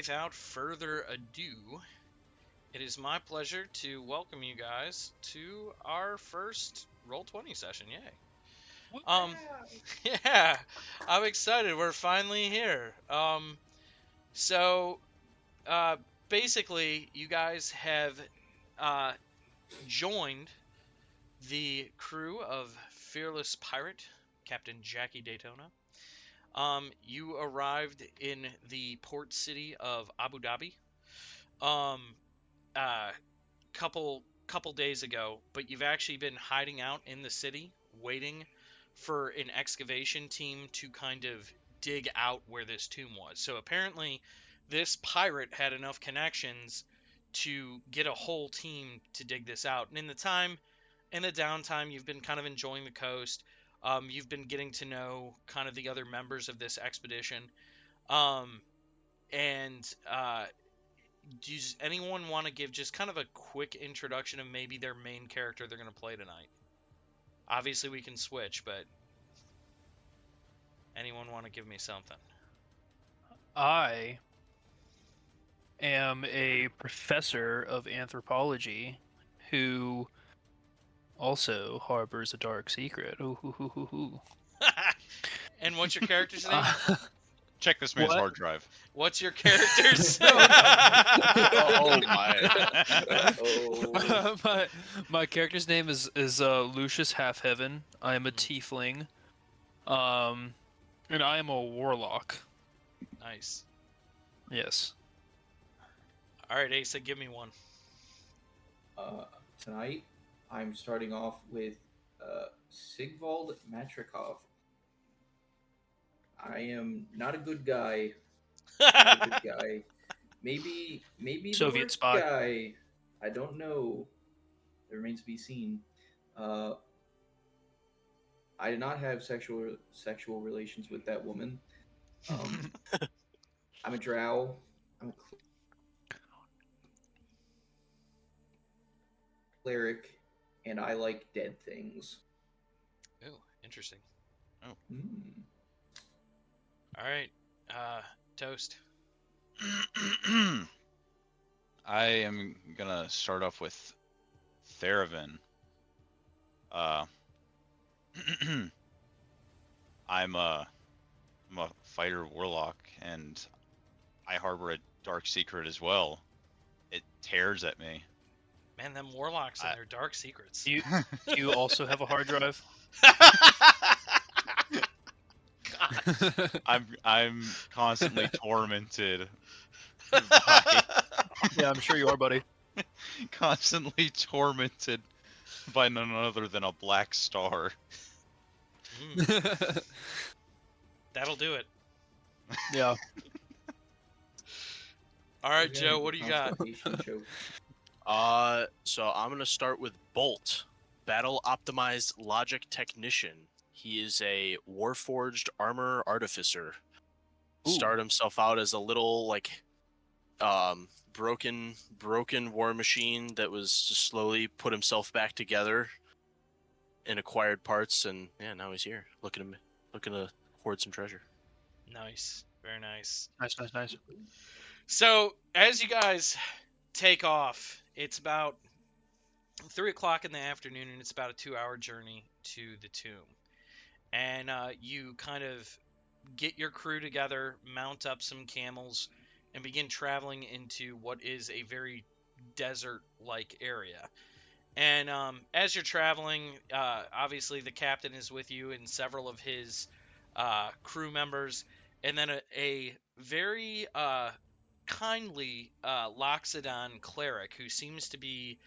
without further ado, it is my pleasure to welcome you guys to our first Roll20 session. Yay! Yeah, I'm excited. We're finally here. So, uh, basically, you guys have uh, joined the crew of Fearless Pirate, Captain Jackie Daytona. You arrived in the port city of Abu Dhabi. Um, uh, couple days ago, but you've actually been hiding out in the city, waiting for an excavation team to kind of dig out where this tomb was. So apparently, this pirate had enough connections to get a whole team to dig this out. And in the downtime, you've been kind of enjoying the coast. You've been getting to know kind of the other members of this expedition. Um, and does anyone want to give just kind of a quick introduction of maybe their main character they're going to play tonight? Obviously, we can switch, but anyone want to give me something? I am a professor of anthropology who also harbors a dark secret. Ooh, hoo, hoo, hoo, hoo. And what's your character's name? Check this man's What? hard drive. What's your character's? Oh my. Oh. my character's name is Lucius Halfheaven. I am a tiefling, and I am a warlock. Nice. Yes. All right, Asa, give me one. Tonight, I'm starting off with Sigvald Matrikov. I am not a good guy. Not a good guy. Maybe Soviet the worst spy. guy. I don't know. It remains to be seen. I did not have sexual relations with that woman. I'm a drow. I'm a cleric, and I like dead things. Ooh, interesting. Mm. All right, Toast. I am gonna start off with Theravin. I'm a fighter warlock, and I harbor a dark secret as well. It tears at me. Man, them warlocks and their dark secrets. Do you also have a hard drive? I'm constantly tormented by Yeah, I'm sure you are, buddy. constantly tormented by none other than a black star. That'll do it. Yeah. All right, Joe, what do you got? So I'm gonna start with Bolt, Battle Optimized Logic Technician. He is a Warforged Armor Artificer. Ooh. Started himself out as a little broken war machine that was just slowly put himself back together and acquired parts, and yeah, now he's here looking to hoard some treasure. Nice, very nice. Nice. So as you guys take off, it's about 3 o'clock in the afternoon, and it's about a 2-hour journey to the tomb. And you kind of get your crew together, mount up some camels, and begin traveling into what is a very desert-like area. And as you're traveling, obviously the captain is with you and several of his crew members, and then a very kindly Loxodon cleric who seems to be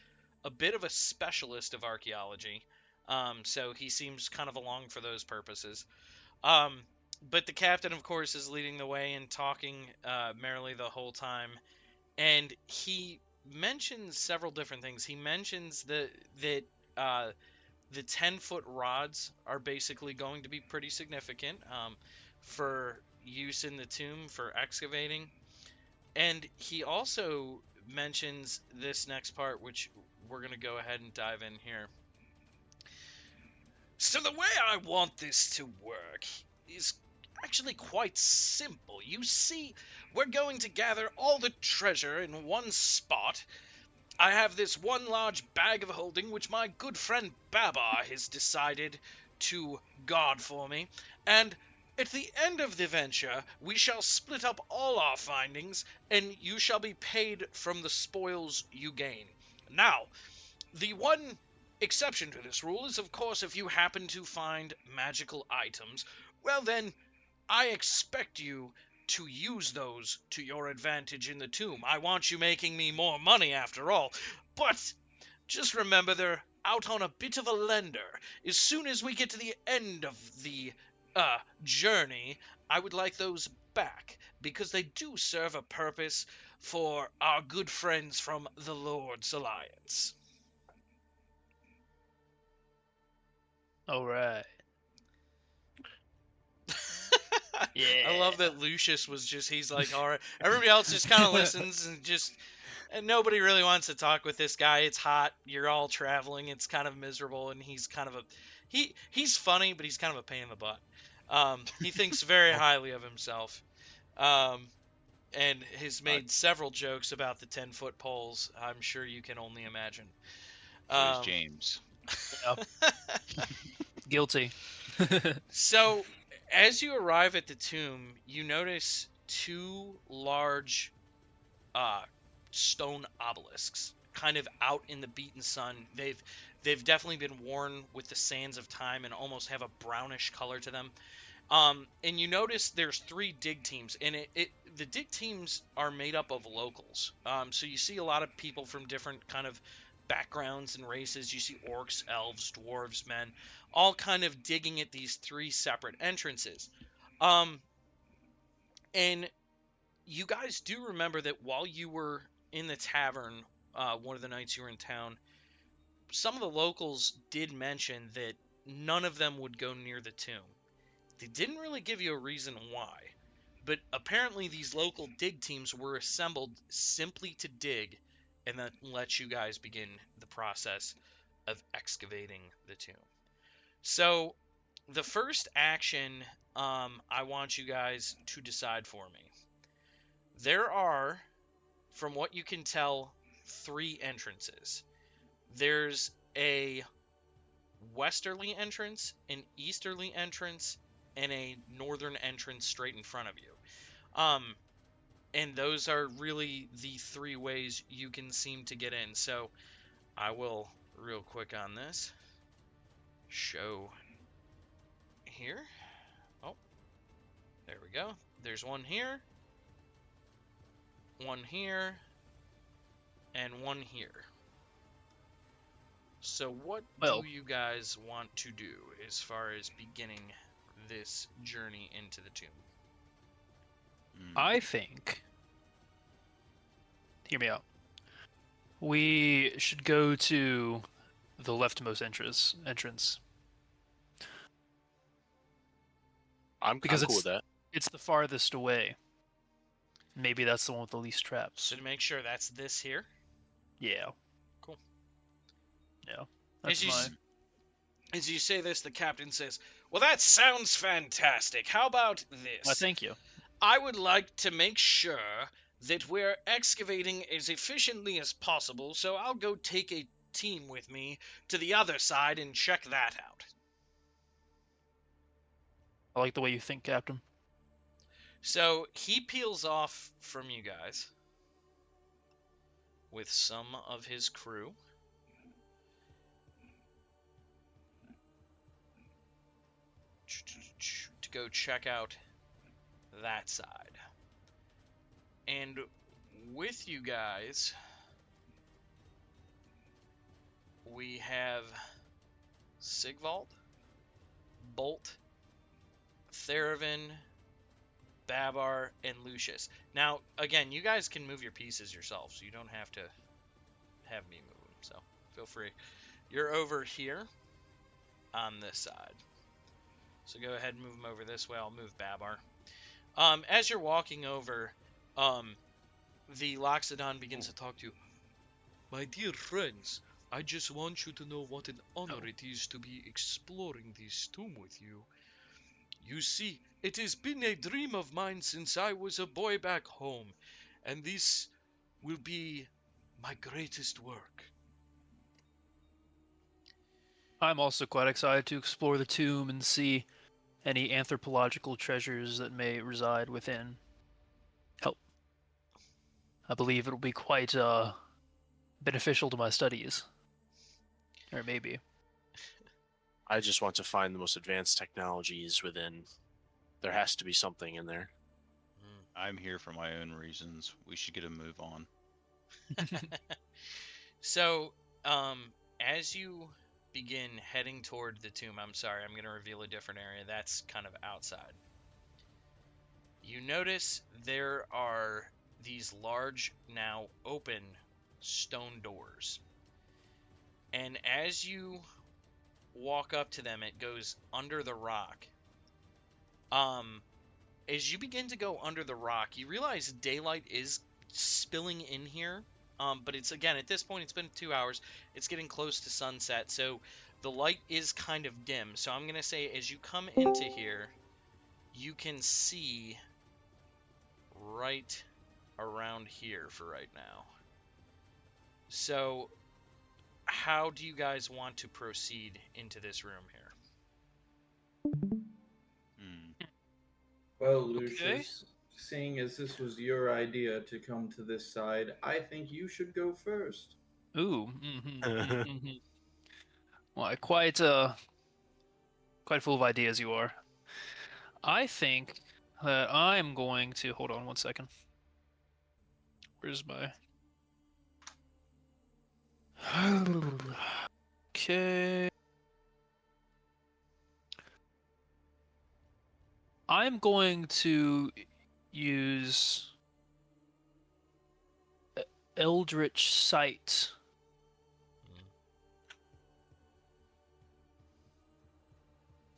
a bit of a specialist of archaeology. So he seems kind of along for those purposes. But the captain, of course, is leading the way and talking merrily the whole time. And he mentions several different things. He mentions that the 10-foot rods are basically going to be pretty significant for use in the tomb for excavating. And he also mentions this next part, which we're going to go ahead and dive in here. So the way I want this to work is actually quite simple. You see, we're going to gather all the treasure in one spot. I have this one large bag of holding which my good friend Babar has decided to guard for me, and at the end of the venture we shall split up all our findings, and you shall be paid from the spoils you gain. Now, the one exception to this rule is, of course, if you happen to find magical items, well then, I expect you to use those to your advantage in the tomb. I want you making me more money after all. But just remember they're out on a bit of a lender. As soon as we get to the end of the journey, I would like those back, because they do serve a purpose for our good friends from the Lord's Alliance. All right. Yeah. I love that Lucius was just, he's like, all right. Everybody else just kind of listens and nobody really wants to talk with this guy. It's hot. You're all traveling. It's kind of miserable, and he's kind of he's funny, but he's kind of a pain in the butt. He thinks very highly of himself, and has made several jokes about the 10-foot poles. I'm sure you can only imagine. So is James. Guilty. So, as you arrive at the tomb, you notice two large stone obelisks, kind of out in the beaten sun. They've definitely been worn with the sands of time and almost have a brownish color to them. And you notice there's 3 dig teams, and the dig teams are made up of locals. So you see a lot of people from different kind of backgrounds and races. You see orcs, elves, dwarves, men, all kind of digging at these 3 separate entrances. And you guys do remember that while you were in the tavern, one of the nights you were in town, some of the locals did mention that none of them would go near the tomb. They didn't really give you a reason why, but apparently these local dig teams were assembled simply to dig and then let you guys begin the process of excavating the tomb. So, the first action I want you guys to decide for me. There are, from what you can tell, 3 entrances. There's a westerly entrance, an easterly entrance, and a northern entrance straight in front of you. And those are really the 3 ways you can seem to get in. So I will, real quick on this, show here. Oh, there we go. There's one here, and one here. So what do you guys want to do as far as beginning this journey into the tomb? I think, hear me out, we should go to the leftmost entrance. I'm Because cool with that. It's the farthest away. Maybe that's the one with the least traps. So to make sure, that's this here? Yeah. Cool. Yeah. That's mine. As you say this, the captain says, well, that sounds fantastic. How about this? Well, thank you. I would like to make sure that we're excavating as efficiently as possible, so I'll go take a team with me to the other side and check that out. I like the way you think, Captain. So he peels off from you guys with some of his crew. To go check out that side. And with you guys, we have Sigvald, Bolt, Theravin, Babar, and Lucius. Now, again, you guys can move your pieces yourselves, so you don't have to have me move them, so feel free. You're over here on this side. So go ahead and move them over this way. I'll move Babar. As you're walking over, the Loxodon begins to talk to you. My dear friends, I just want you to know what an honor it is to be exploring this tomb with you. You see, it has been a dream of mine since I was a boy back home, and this will be my greatest work. I'm also quite excited to explore the tomb and see any anthropological treasures that may reside within. Help. I believe it'll be quite beneficial to my studies. Or maybe. I just want to find the most advanced technologies within. There has to be something in there. I'm here for my own reasons. We should get a move on. So, as you begin heading toward the tomb, I'm sorry, I'm going to reveal a different area. That's kind of outside. You notice there are these large, now open stone doors. And as you walk up to them, it goes under the rock. As you begin to go under the rock, you realize daylight is spilling in here. But it's, again, at this point, it's been 2 hours. It's getting close to sunset, so the light is kind of dim. So I'm going to say as you come into here, you can see right around here for right now. So how do you guys want to proceed into this room here? Well, Okay. Lucius, seeing as this was your idea to come to this side, I think you should go first. Ooh. Well, quite full of ideas you are. I think that I'm going to hold on one second. Where's my Okay. I'm going to use Eldritch Sight.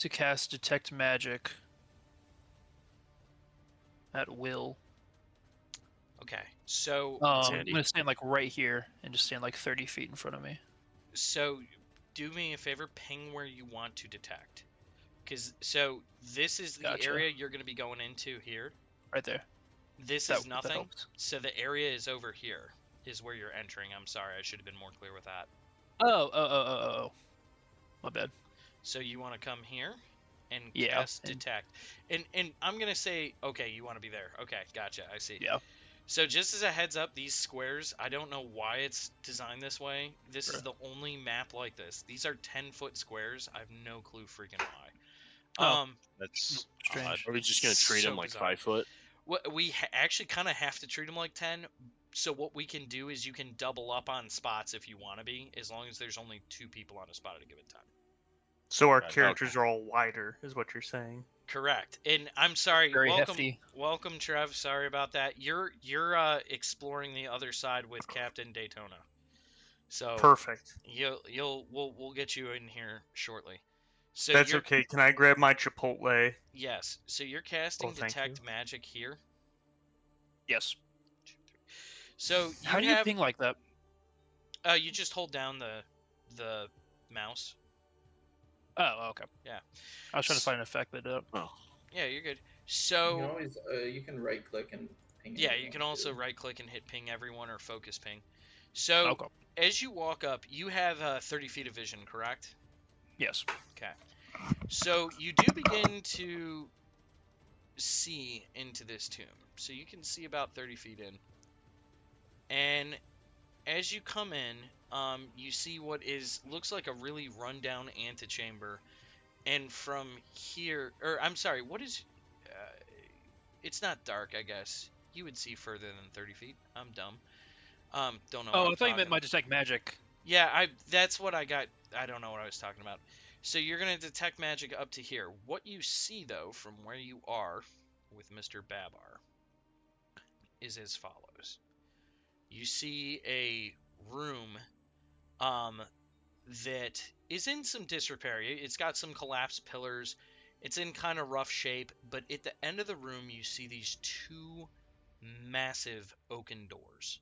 To cast Detect Magic at will. Okay, so I'm handy. going to stand like right here and just stand like 30 feet in front of me. so do me a favor, ping where you want to detect. So this is the Gotcha. area you're going to be going into here. Right there. This That is nothing. helps. So the area is over here, is where you're entering. I'm sorry, I should have been more clear with that. Oh. My bad. So you want to come here and Yeah, cast and- detect. And I'm going to say, okay, you want to be there. Okay, gotcha, I see. Yeah. So just as a heads up, these squares, I don't know why it's designed this way. This is the only map like this. These are 10-foot squares. I have no clue freaking why. Oh. That's Strange. odd. Are we just gonna treat So him like bizarre. 5 foot? We actually kind of have to treat them like 10. So what we can do is you can double up on spots if you want to be, as long as there's only 2 people on a spot at a given time. So our Right, characters are all wider, is what you're saying. Correct. And I'm sorry. Very welcome, hefty. welcome, Trev. Sorry about that. You're exploring the other side with Captain Daytona. So Perfect. we'll get you in here shortly. So That's you're okay. Can I grab my Chipotle? yes. So you're casting Oh, thank detect you. magic here. Yes. So you How do you have ping like that? you just hold down the mouse. Oh, okay. Yeah. I was trying to find an effect that did it. Oh, Yeah, you're good. You can So always you can right click and ping. yeah, you anyone, can also too. right click and hit ping everyone or focus ping. So Okay. as you walk up, you have 30 feet of vision, correct? Yes. Okay. So you do begin to see into this tomb. So you can see about 30 feet in. And as you come in, you see what looks like a really rundown antechamber. And from here, or I'm sorry, what is? It's not dark, I guess. You would see further than 30 feet. I'm dumb. Don't know. What Oh, I'm I thought you meant talking my Detect Magic. Yeah, that's what I got. I don't know what I was talking about. So you're going to detect magic up to here. What you see, though, from where you are with Mr. Babar is as follows. You see a room that is in some disrepair. It's got some collapsed pillars. It's in kind of rough shape, but at the end of the room, you see these 2 massive oaken doors.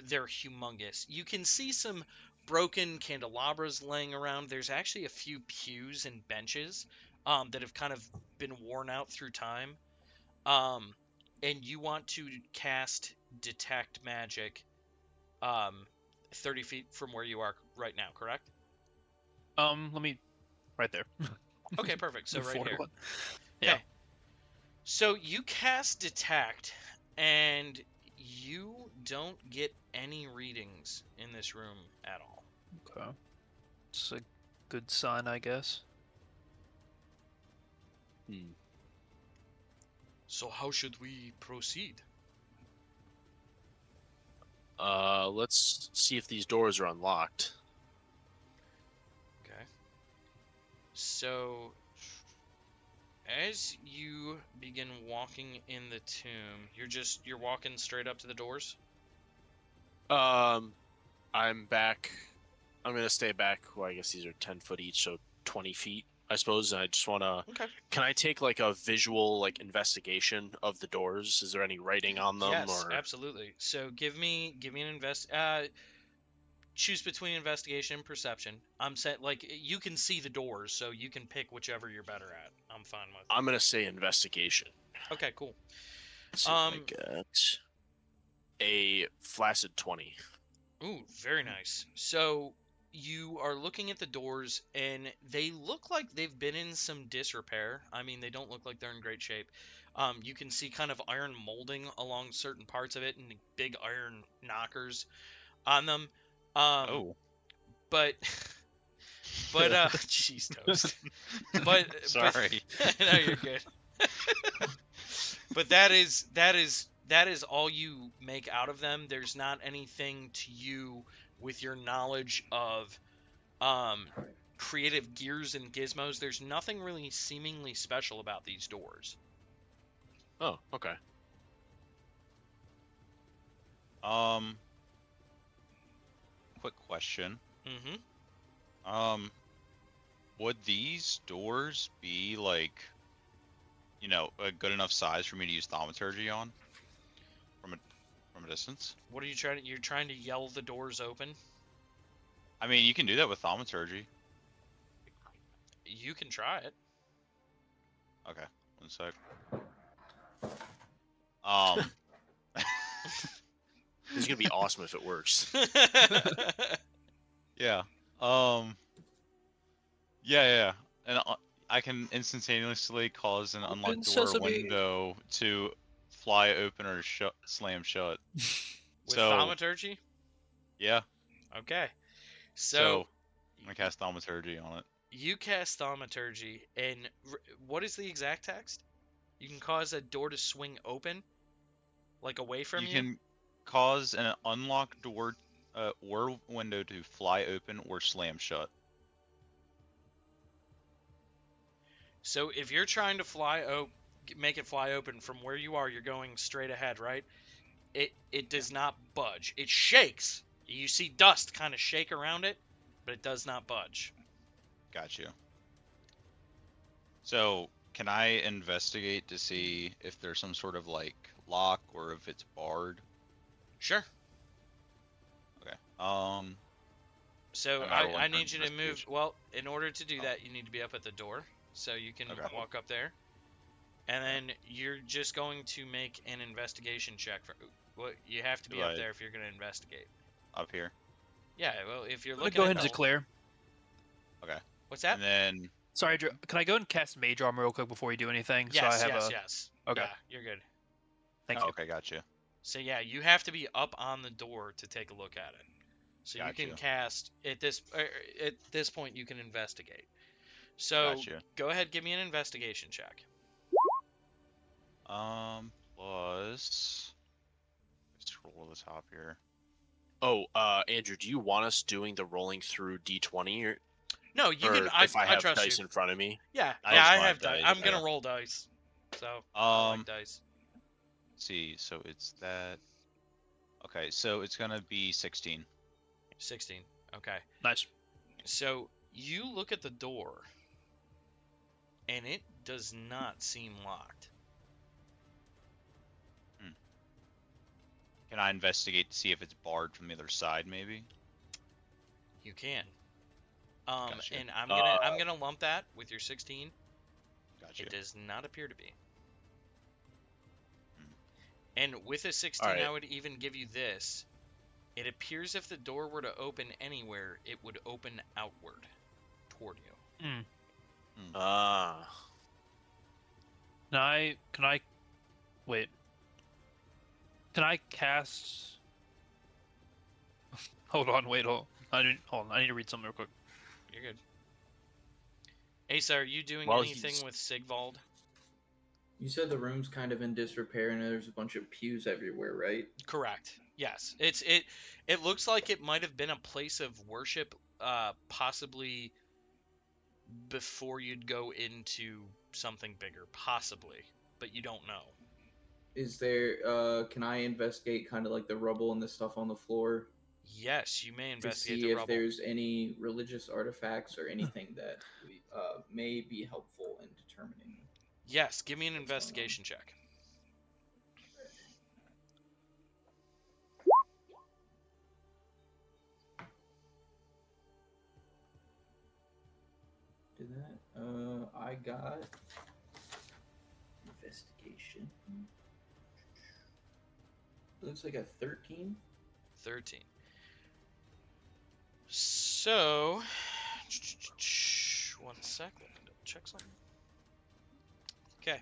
They're humongous. You can see some broken candelabras laying around. There's actually a few pews and benches that have kind of been worn out through time. Um, and you want to cast detect magic 30 feet from where you are right now, correct? Let me right there. Okay, perfect. So The right forward here. one. Okay. Yeah. So you cast detect, and you don't get any readings in this room at all. Okay. It's a good sign, I guess. So how should we proceed? Let's see if these doors are unlocked. Okay. So as you begin walking in the tomb, you're walking straight up to the doors? I'm back. I'm gonna stay back. Well, I guess these are 10 foot each, so 20 feet, I suppose. And I just wanna. Okay. Can I take like a visual like investigation of the doors? Is there any writing on them, Yes, or? absolutely. So give me an choose between investigation and perception. I'm set like you can see the doors, so you can pick whichever you're better at. I'm fine with. I'm gonna say investigation. Okay, cool. Let's see what I get. A flaccid 20. Ooh, very nice. So you are looking at the doors, and they look like they've been in some disrepair. I mean, they don't look like they're in great shape. You can see kind of iron molding along certain parts of it, and big iron knockers on them. Oh. But cheese toast. But Sorry. no, you're good. But that is all you make out of them. There's not anything to you with your knowledge of creative gears and gizmos. There's nothing really seemingly special about these doors. Oh, okay. Quick question. Mm-hmm. Would these doors be like, a good enough size for me to use thaumaturgy on from a distance? What are you trying to? You're trying to yell the doors open? I mean, you can do that with thaumaturgy. You can try it. Okay, 1 sec. Um, This is gonna be awesome if it works. yeah. Yeah. And I can instantaneously cause an unlocked door or window to fly open or slam shut. With So, thaumaturgy? yeah. Okay. So, I'm gonna cast thaumaturgy on it. You cast thaumaturgy, and what is the exact text? You can cause a door to swing open, like away from You you? can cause an unlocked door or window to fly open or slam shut. So if you're trying to make it fly open from where you are, you're going straight ahead, right? It does not budge. It shakes. You see dust kind of shake around it, but it does not budge. Got you. So, can I investigate to see if there's some sort of like lock or if it's barred? Sure. Okay. So I'm not rolling I for need you to move. investigation. Well, in order to do that, you need to be up at the door. So you can Okay. walk up there. And then you're just going to make an investigation check for. Well, you have to be up Right. there if you're going to investigate. Up here. Yeah, well, if you're Let me looking go at ahead and the- declare. Okay. What's that? And then Sorry, Drew, can I go ahead and cast Mage Armor real quick before you do anything? Yes, so I have yes. Okay. Yeah, you're good. Thank oh, you. okay, gotcha. So yeah, you have to be up on the door to take a look at it. So you Gotcha. can cast at this point you can investigate. So Gotcha. go ahead, give me an investigation check. Plus. Scroll to the top here. Oh, Andrew, do you want us doing the rolling through D20 or No, you or can. if I have trust dice you. in front of me? Yeah, I yeah, just I want have dice. dice, I'm gonna yeah. roll dice. So I like dice. Let's see, so it's that. Okay, so it's gonna be 16. 16. Okay. Nice. So you look at the door, and it does not seem locked. Can I investigate to see if it's barred from the other side, maybe? You can. Gotcha. And I'm gonna lump that with your 16. Gotcha. It does not appear to be. Hmm. And with a 16, Alright. I would even give you this. It appears if the door were to open anywhere, it would open outward toward you. Hmm. Ah. Can I wait? Can I cast? Hold on, wait, hold on. I need to read something real quick. You're good. Asa, are you doing Well, anything he's- with Sigvald? You said the room's kind of in disrepair and there's a bunch of pews everywhere, right? Correct. Yes. It looks like it might have been a place of worship, possibly before you'd go into something bigger, possibly, but you don't know. Is there, can I investigate kind of like the rubble and the stuff on the floor Yes, you may to investigate see the if rubble. there's any religious artifacts or anything that may be helpful in determining? Yes, give me an What's going on? investigation check. Did that? I got investigation. Looks like a 13. 13. So, one sec, let me double check something. Okay,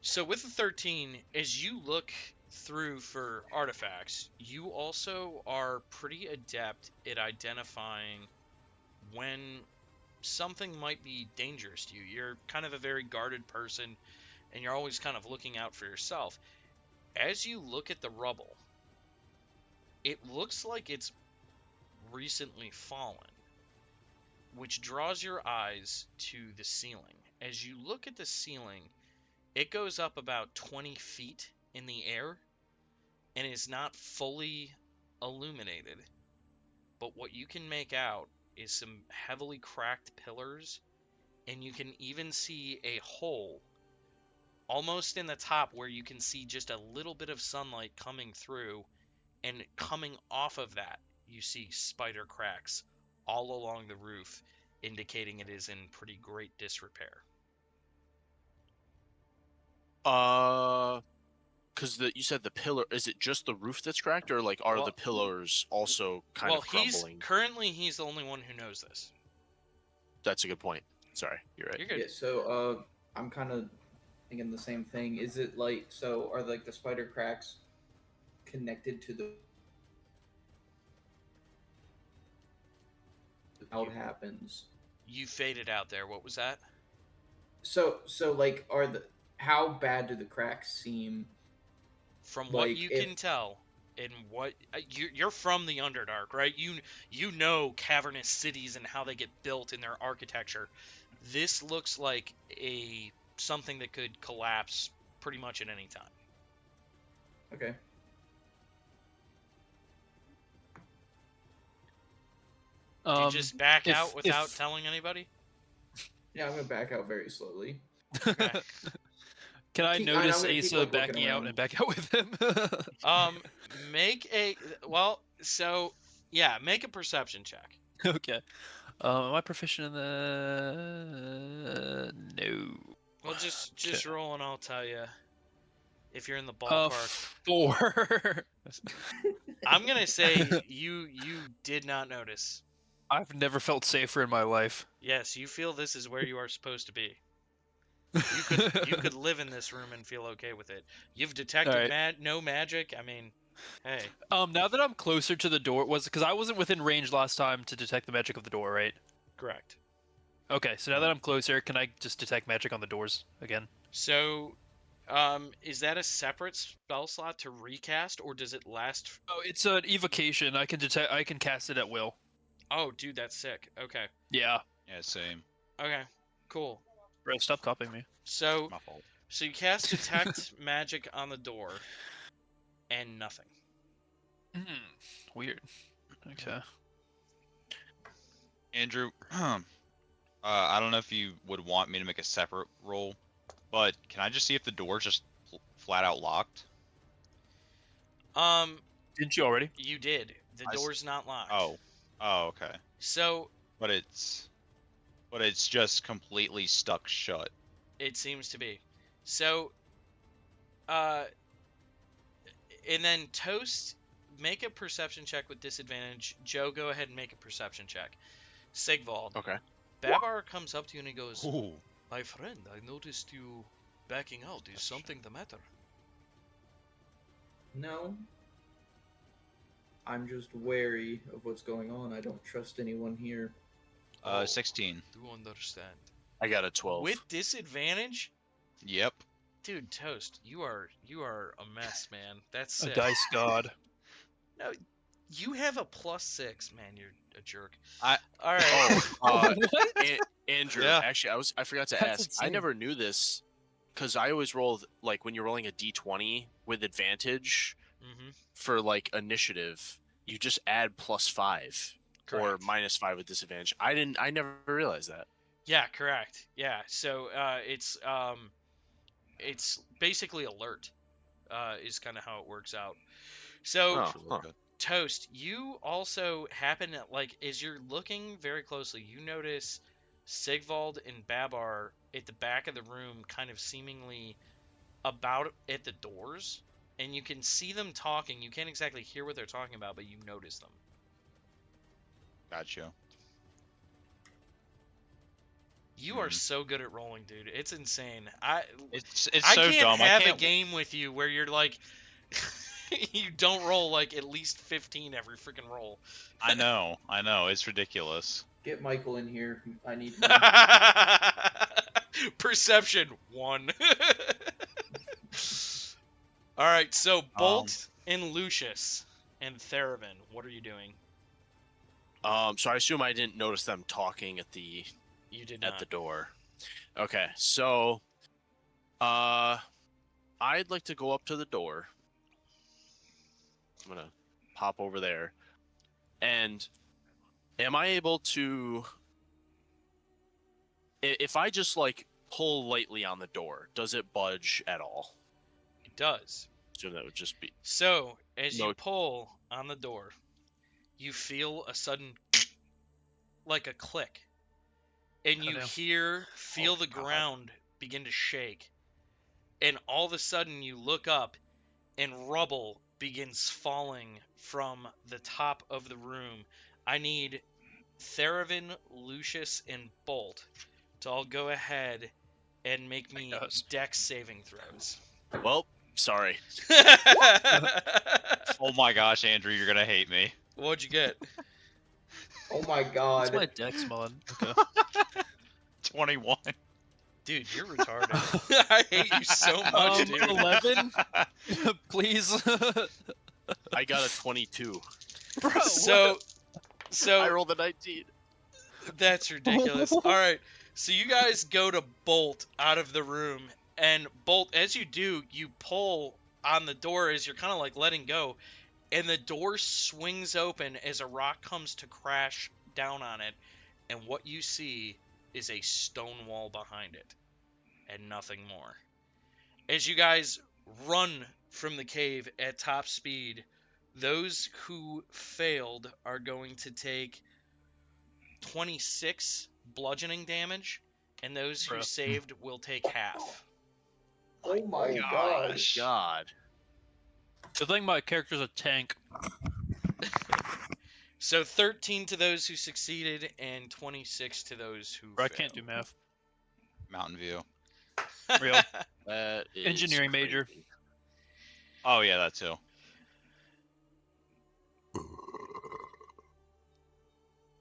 so with the 13, as you look through for artifacts, you also are pretty adept at identifying when something might be dangerous to you. You're kind of a very guarded person, and you're always kind of looking out for yourself. As you look at the rubble, it looks like it's recently fallen, which draws your eyes to the ceiling. As you look at the ceiling, it goes up about 20 feet in the air and is not fully illuminated. But what you can make out is some heavily cracked pillars, and you can even see a hole almost in the top where you can see just a little bit of sunlight coming through, and coming off of that, you see spider cracks all along the roof, indicating it is in pretty great disrepair. Because you said the pillar. Is it just the roof that's cracked, or like are Well- the pillars also kind of crumbling? He's the only one who knows this. That's a good point. Sorry, you're right. You're good. Yeah, so I'm kind of thinking the same thing. Is it like, so are like the spider cracks connected to the how it happens? You faded out there. What was that? So like, are the how bad do the cracks seem? From what Like, you if- can tell, and what you're from the Underdark, right? You know cavernous cities and how they get built in their architecture. This looks like something that could collapse pretty much at any time. Okay. Do you just back if- out without if- telling anybody? Yeah, I'm gonna back out very slowly. Okay. Can I I'm notice gonna keep, Asa like, looking backing out around. and back out with him? Make a make a perception check. Okay. Am I proficient in the? No. Well, just roll and I'll tell you if you're in the Uh, ballpark. 4. I'm gonna say you did not notice. I've never felt safer in my life. Yes, you feel this is where you are supposed to be. You could live in this room and feel okay with it. You've detected Alright. no magic. I mean, hey, Now that I'm closer to the door, because I wasn't within range last time to detect the magic of the door, right? correct. Okay, so now that I'm closer, can I just detect magic on the doors again? So, is that a separate spell slot to recast, or does it last? Oh, it's an evocation. I can cast it at will. Oh, dude, that's sick. Okay, Yeah. Yeah, same. okay, cool. Bro, stop copying me. So, My fault. so you cast detect magic on the door, and nothing. Weird. Okay. Andrew, I don't know if you would want me to make a separate roll, but can I just see if the door's just flat out locked? Didn't you already? You did. The I s- door's not locked. Oh, okay. So, But it's just completely stuck shut. It seems to be. So, and then Toast, make a perception check with disadvantage. Joe, go ahead and make a perception check. Sigvald, Okay. Babar comes up to you and he goes, Ooh. "My friend, I noticed you backing out. Is something the matter?" No. I'm just wary of what's going on. I don't trust anyone here. 16. Do understand. I got a 12. With disadvantage? Yep. Dude, Toast, you are a mess, man. That's A sick. dice god. No, you have a +6, man. You're a jerk. I- All right. Oh, What? Andrew, Yeah. actually, I forgot to That's ask. I insane. never knew this because I always rolled like when you're rolling a d20 with advantage Mm-hmm. for like initiative, you just add +5 or Correct. -5 with disadvantage. I never realized that. Yeah, correct. Yeah. So it's basically alert. Is kind of how it works out. So Oh, Actually, huh. good. Toast, you also happen to, like, as you're looking very closely, you notice Sigvald and Babar at the back of the room, kind of seemingly about at the doors, and you can see them talking. You can't exactly hear what they're talking about, but you notice them. Gotcha. You are so good at rolling, dude. It's insane. It's I so can't dumb. I have can't. a game with you where you're like you don't roll like at least 15 every freaking roll. I know. It's ridiculous. Get Michael in here. I need him. Perception 1. All right, so Bolt and Lucius and Theravin, what are you doing? So I assume I didn't notice them talking at the You did not. at the door. Okay, so I'd like to go up to the door. I'm gonna pop over there. And am I able to if I just like pull lightly on the door, does it budge at all? It does. So that would just be So, as you No. pull on the door, you feel a sudden like a click. And you Goddamn. feel Oh, the God. ground begin to shake. And all of a sudden you look up and rubble begins falling from the top of the room. I need Theravin, Lucius, and Bolt to all go ahead and make me Yes. dex saving throws. well, sorry. Oh my gosh, Andrew, you're gonna hate me. What'd you get? Oh my god. That's my dex mod. Okay. 21. Dude, you're retarded. I hate you so much, dude. 11? Please. I got a 22. Bro, So I rolled a 19. that's ridiculous. All right, so you guys go to Bolt out of the room, and Bolt, as you do, you pull on the door as you're kind of like letting go, and the door swings open as a rock comes to crash down on it, and what you see is a stone wall behind it, and nothing more. As you guys run from the cave at top speed, those who failed are going to take 26 bludgeoning damage, and those who Bruh. saved will take half. Oh my gosh. gosh. God. Good thing my character's a tank. So 13 to those who succeeded, and 26 to those who Bro, I failed. can't do math. Mountain View. Real. That is Engineering major. crazy. Oh yeah, that too.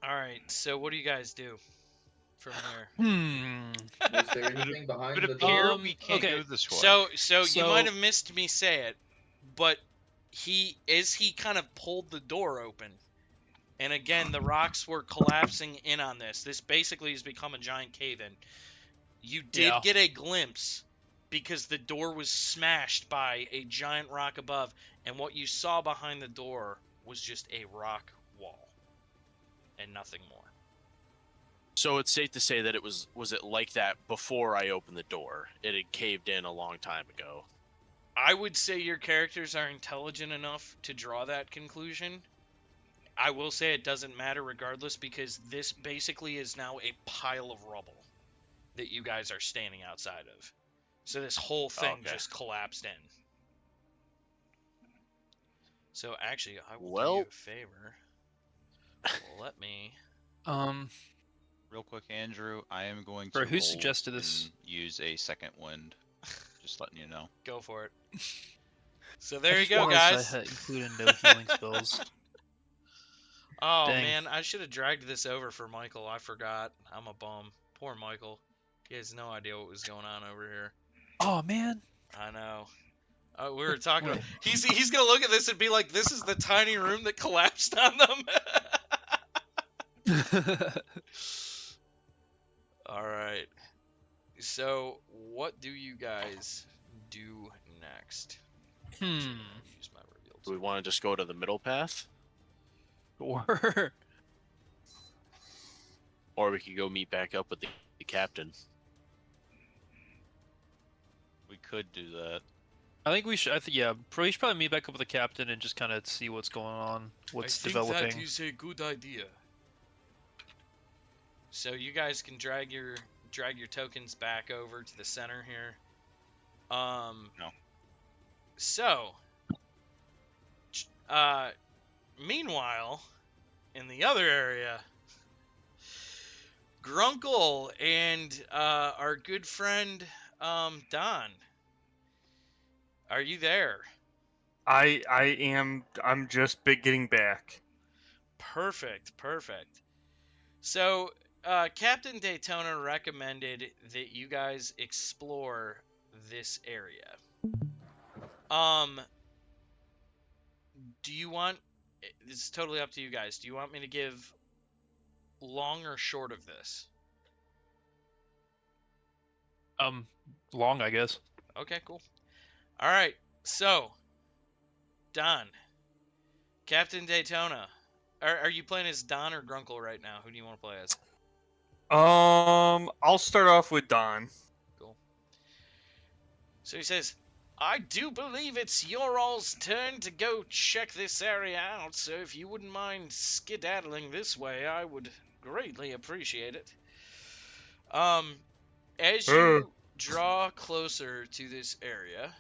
All right, so what do you guys do from here? Was there anything behind It the appear door? we can't okay, go this way. So you So- might have missed me say it, but he kind of pulled the door open, and again the rocks were collapsing in on this. This basically has become a giant cave-in. You did Yeah. get a glimpse because the door was smashed by a giant rock above, and what you saw behind the door was just a rock wall and nothing more. So it's safe to say that it was it like that before I opened the door? It had caved in a long time ago. I would say your characters are intelligent enough to draw that conclusion. I will say it doesn't matter regardless, because this basically is now a pile of rubble. that you guys are standing outside of. So this whole thing Okay. just collapsed in. So actually, I will do Well- you a favor. Let me. Real quick, Andrew, I am going Bro, to who roll suggested this? and use a second wind. Just letting you know. Go for it. So I there you just go, realized guys. I had included no healing spells. Oh Dang. man, I should have dragged this over for Michael. I forgot. I'm a bum. Poor Michael. He has no idea what was going on over here. Oh man. I know. We were talking about. Wait. He's gonna look at this and be like, "This is the tiny room that collapsed on them." All right. So what do you guys do next? Use my reveal Do we tool. want to just go to the middle path, Or or we could go meet back up with the captain? We could do that. I think we should. Yeah, we should probably meet back up with the captain and just kind of see what's going on, what's I think developing. that is a good idea. So you guys can drag your tokens back over to the center here. No. So, meanwhile, in the other area, Grunkle and our good friend Don, are you there? I am. I'm just getting back. Perfect. So, Captain Daytona recommended that you guys explore this area. Do you want? It's totally up to you guys. Do you want me to give long or short of this? Long, I guess. Okay, cool. All right. So, Don, Captain Daytona, are you playing as Don or Grunkle right now? Who do you want to play as? I'll start off with Don. Cool. So he says, I do believe it's your all's turn to go check this area out, so if you wouldn't mind skedaddling this way, I would greatly appreciate it. As you draw closer to this area,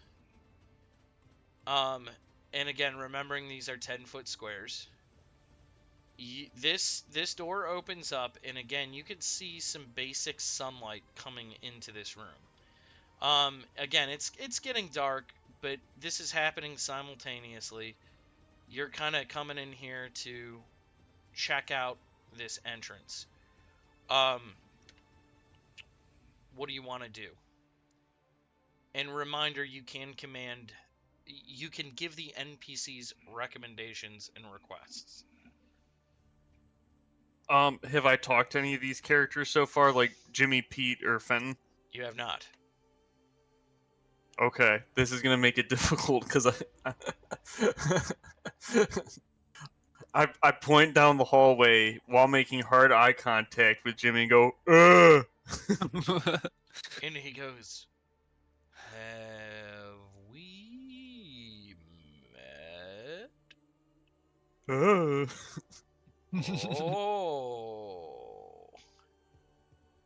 and again, remembering these are 10-foot squares, this door opens up, and again, you can see some basic sunlight coming into this room. Again, it's getting dark, but this is happening simultaneously. You're kind of coming in here to check out this entrance. What do you want to do? And reminder, you can give the NPCs recommendations and requests. Have I talked to any of these characters so far, like Jimmy, Pete, or Fenton? You have not. Okay, this is gonna make it difficult because I point down the hallway while making hard eye contact with Jimmy and go, ugh. And he goes, have we met? Oh,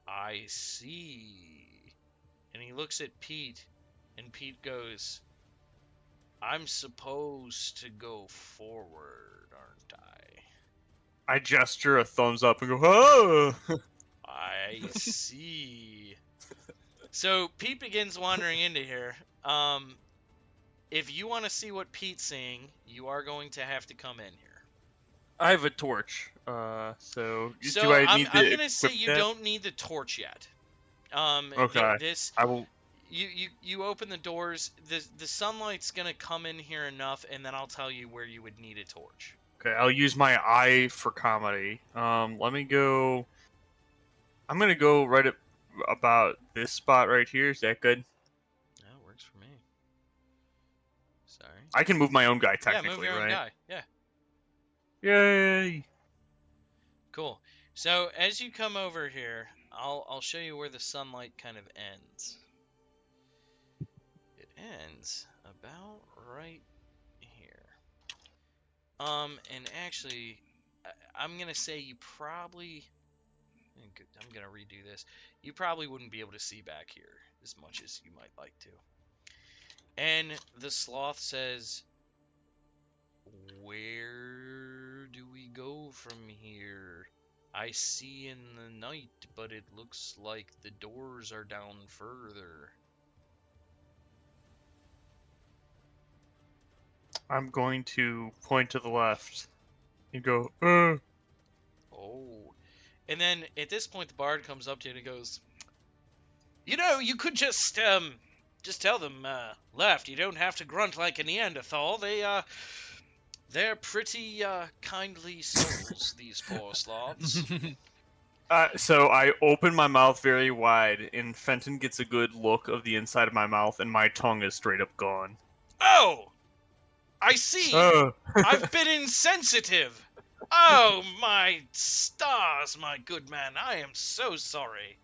I see. And he looks at Pete, and Pete goes, I'm supposed to go forward, aren't I? I gesture a thumbs up and go, oh. I see. So Pete begins wandering into here. If you want to see what Pete's seeing, you are going to have to come in here. I have a torch. So So do I I'm need to gonna say equip you that? don't need the torch yet. Okay. This I will. you open the doors. The sunlight's gonna come in here enough, and then I'll tell you where you would need a torch. Okay, I'll use my eye for comedy. Let me go. I'm gonna go right at about this spot right here. Is that good? That works for me. Sorry. I can move my own guy Yeah, technically, move your own right? guy. Yeah. Yay! Cool. So as you come over here, I'll show you where the sunlight kind of ends. It ends about right here. And actually, I'm gonna say you probably I'm gonna redo this. You probably wouldn't be able to see back here as much as you might like to. And the sloth says, "Where do we go from here? I see in the night, but it looks like the doors are down further." I'm going to point to the left and go, Oh. And then at this point, the bard comes up to you and he goes, "You know, you could just tell them, left. You don't have to grunt like a Neanderthal. They're pretty, kindly souls, these poor sloths." So I open my mouth very wide, and Fenton gets a good look of the inside of my mouth, and my tongue is straight up gone. "Oh! I see! Uh, I've been insensitive! Oh, my stars, my good man, I am so sorry."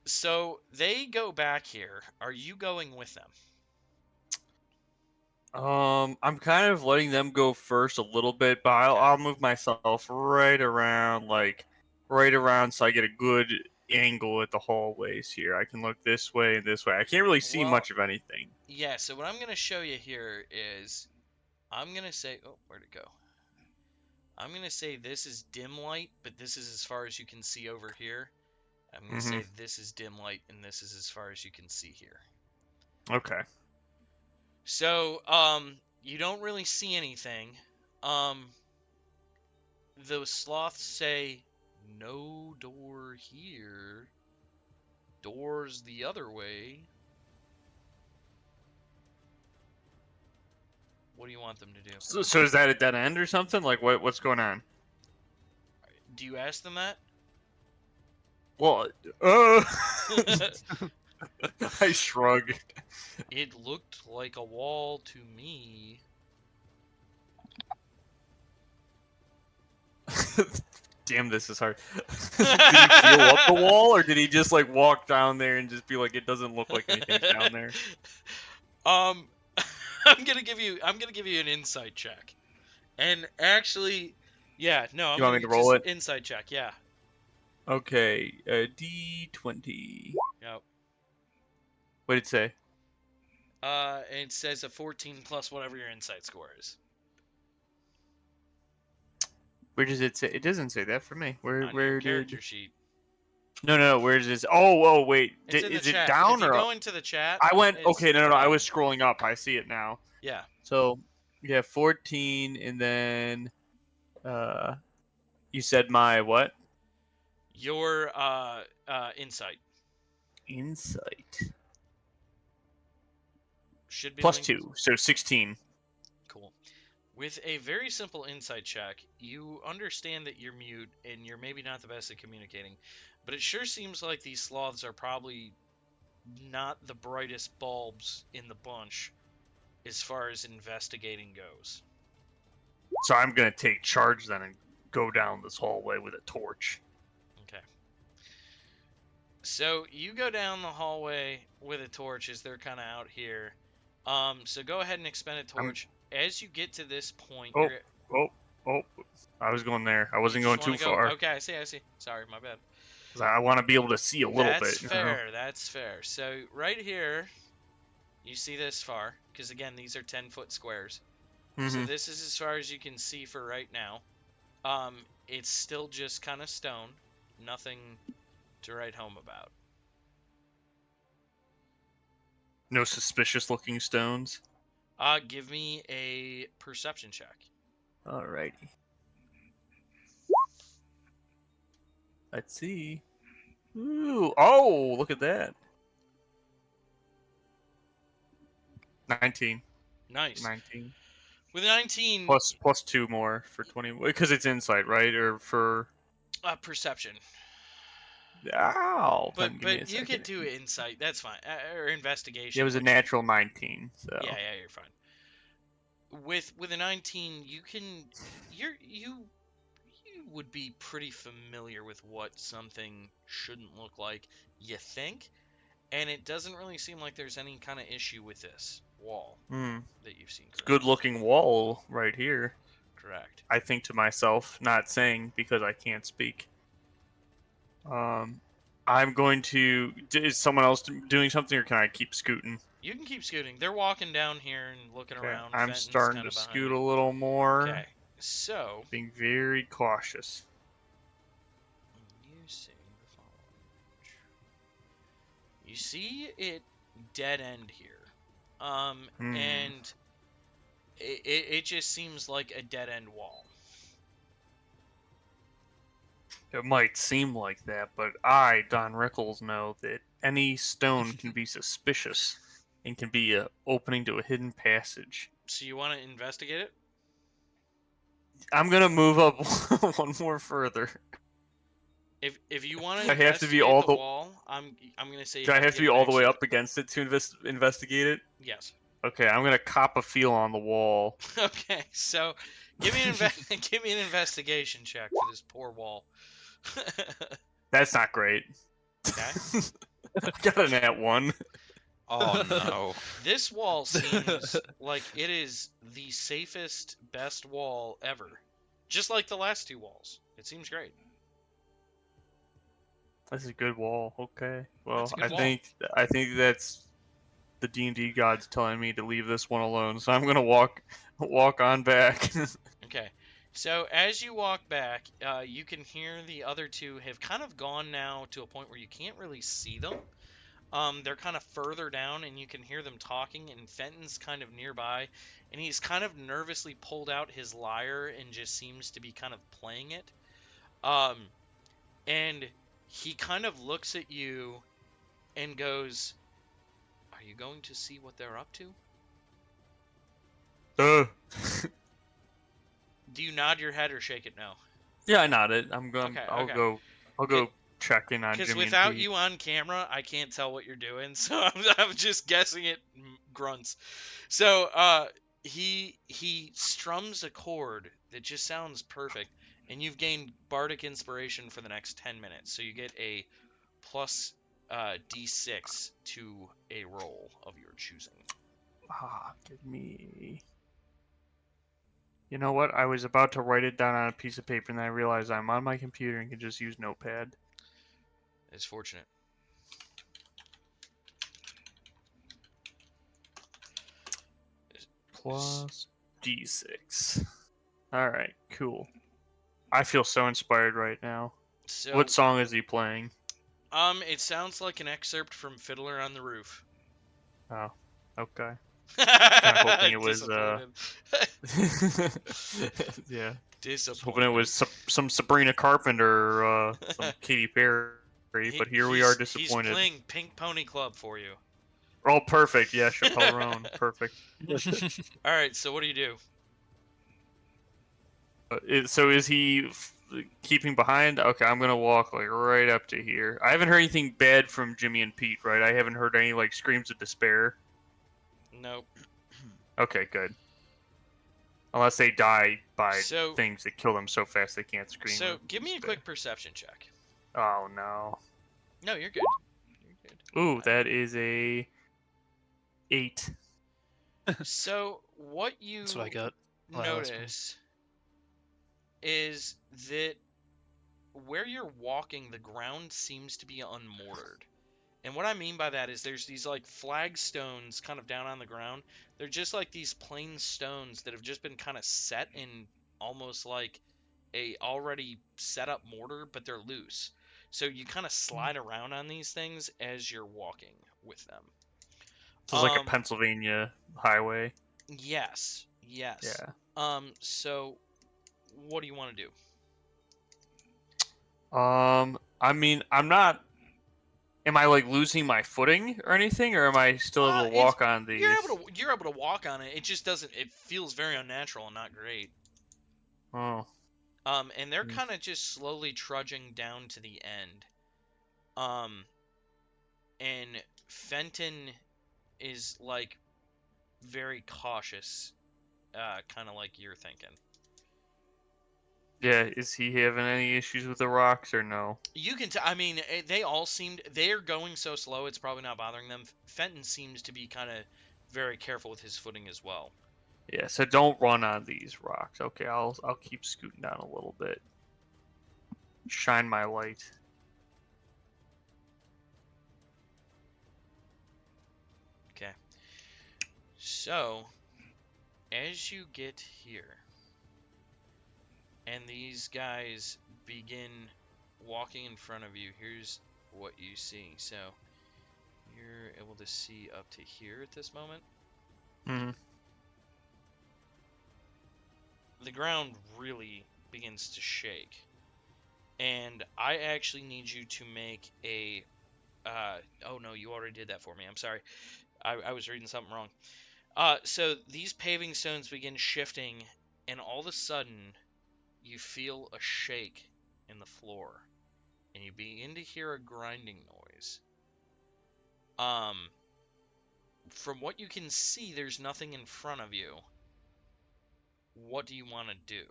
So they go back here. Are you going with them? I'm kind of letting them go first a little bit, but I'll move myself right around, so I get a good angle at the hallways here. I can look this way and this way. I can't really see Well, much of anything. yeah, so what I'm going to show you here is I'm going to say, oh, where'd it go? I'm going to say this is dim light, but this is as far as you can see over here. I'm going to say this is dim light, and this is as far as you can see here. Okay. So, you don't really see anything. The sloths say, "No door here. Doors the other way." What do you want them to do? So is that a dead end or something? Like what's going on? Do you ask them that? Well, I shrug. It looked like a wall to me. Damn, this is hard. Did he feel up the wall, or did he just like walk down there and just be like, it doesn't look like anything's down there? I'm gonna give you an insight check. And actually, yeah, no, I'm You want me gonna to roll just it? insight check, yeah. Okay, D20. Yep. What did it say? It says a 14 plus whatever your insight score is. Where does it say? It doesn't say that for me. On your character sheet. No. Where is this? Oh, wait. It's in the Is it chat. down If you or go up? into the chat, I went. it's Okay, at the no. I bottom. was scrolling up. I see it now. Yeah. So, yeah, 14, and then, you said my what? Your insight Insight. should be Plus linked. 2, so 16. Cool. With a very simple insight check, you understand that you're mute and you're maybe not the best at communicating, but it sure seems like these sloths are probably not the brightest bulbs in the bunch as far as investigating goes. So I'm gonna take charge then and go down this hallway with a torch. Okay. So you go down the hallway with a torch as they're kind of out here. So go ahead and expend a torch. As you get to this point, Oh, I was going there. I wasn't you going just too wanna go- far. Okay, I see. Sorry, my bad. 'Cause I want to be able to see a little That's bit. fair. That's fair. So right here, you see this far, because again, these are 10-foot squares. So this is as far as you can see for right now. It's still just kind of stone, nothing to write home about. No suspicious looking stones. Give me a perception check. Alrighty. Let's see. Ooh, oh, look at that. 19. Nice. 19. With a 19, Plus 2 more for 20. Because it's insight, right? Or for... perception. Ow! But Give me a you second. could do insight. That's fine. Or investigation. It was a natural 19, so... Yeah, you're fine. With a 19, you would be pretty familiar with what something shouldn't look like, you think, and it doesn't really seem like there's any kind of issue with this wall that you've seen. It's a good looking wall right here. Correct. I think to myself, not saying because I can't speak. I'm going to. Is someone else doing something, or can I keep scooting? You can keep scooting. They're walking down here and looking Okay, around. I'm Fenton's starting kind to of behind scoot me. a little more. Okay, so Being very cautious. using the following. You see it dead end here. And it just seems like a dead end wall. It might seem like that, but I, Don Rickles, know that any stone can be suspicious and can be a opening to a hidden passage. So you want to investigate it? I'm gonna move up one more further. If you want I to have to be investigate all the the. wall, I'm gonna say you Do I have have to to give be an all the way extra. up against it to investigate it? Yes. Okay, I'm gonna cop a feel on the wall. Okay, so give me give me an investigation check for this poor wall. That's not great. Okay. I got an at one. Oh no. This wall seems like it is the safest, best wall ever. Just like the last two walls. It seems great. That's a good wall. Okay. Well, That's a good I wall. think that's the D&D gods telling me to leave this one alone. So I'm gonna walk on back. Okay. So as you walk back, you can hear the other two have kind of gone now to a point where you can't really see them. They're kind of further down, and you can hear them talking. And Fenton's kind of nearby, and he's kind of nervously pulled out his lyre and just seems to be kind of playing it. And he kind of looks at you and goes, "Are you going to see what they're up to?" uh. Do you nod your head or shake it no? Yeah, I nodded. I'm going. Okay, I'll okay. go. I'll go check in on Because Jimmy without and Pete. you on camera, I can't tell what you're doing, so I'm just guessing it grunts. So he strums a chord that just sounds perfect, and you've gained bardic inspiration for the next 10 minutes. So you get a plus d6 to a roll of your choosing. Give me. You know what? I was about to write it down on a piece of paper, and then I realized I'm on my computer and can just use Notepad. It's fortunate. Plus D6. All right, cool. I feel so inspired right now. So What song is he playing? it sounds like an excerpt from Fiddler on the Roof. Oh, okay. Kind of hoping it was, yeah. Disappointed. Hoping it was some Sabrina Carpenter or some Katy Perry, but here we are disappointed. He's playing Pink Pony Club for you. Oh, perfect. Yeah, Chappelle Roan. Perfect. All right, so what do you do? So is he keeping behind? Okay, I'm gonna walk like right up to here. I haven't heard anything bad from Jimmy and Pete, right? I haven't heard any like screams of despair. Nope. Okay, good. Unless they die by So- things that kill them so fast they can't scream. So of give me a despair. quick perception check. Oh no. No, you're good. You're good. Ooh, that is a 8. So what you That's what I got. last one. notice is that where you're walking, the ground seems to be unmortared. And what I mean by that is there's these like flagstones kind of down on the ground. They're just like these plain stones that have just been kind of set in almost like a already set up mortar, but they're loose. So you kind of slide around on these things as you're walking with them. So it's like a Pennsylvania highway. Yes. Yes. Yeah. So what do you want to do? I mean, I'm not. Am I like losing my footing or anything, or am I still able to walk on these? You're able to walk on it. It just doesn't. It feels very unnatural and not great. Oh. And they're kind of just slowly trudging down to the end. And Fenton is like very cautious, kind of like you're thinking. Yeah, is he having any issues with the rocks or no? You can I mean, they all seemed they're going so slow it's probably not bothering them. Fenton seems to be kind of very careful with his footing as well. Yeah, so don't run on these rocks. Okay, I'll keep scooting down a little bit. Shine my light. Okay. So, as you get here, and these guys begin walking in front of you, here's what you see. So, you're able to see up to here at this moment. Hmm. The ground really begins to shake. And I actually need you to make a. Oh no, you already did that for me. I'm sorry. I was reading something wrong. So these paving stones begin shifting, and all of a sudden, you feel a shake in the floor, and you begin to hear a grinding noise. From what you can see, there's nothing in front of you. What do you want to do?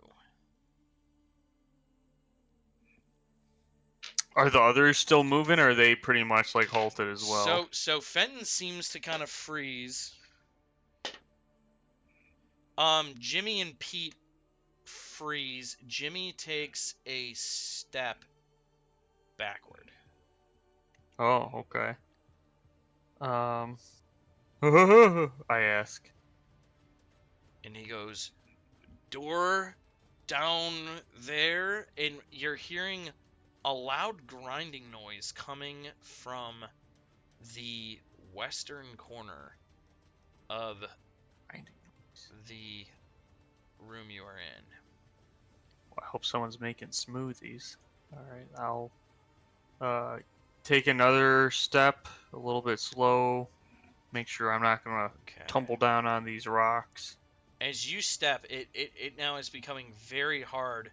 Are the others still moving, or are they pretty much like halted as well? So Fenton seems to kind of freeze. Jimmy and Pete freeze. Jimmy takes a step backward. Oh, okay. I ask. And he goes, door down there. And you're hearing a loud grinding noise coming from the western corner of the room you are in. I hope someone's making smoothies. All right, I'll take another step, a little bit slow. Make sure I'm not gonna Okay. tumble down on these rocks. As you step, it now is becoming very hard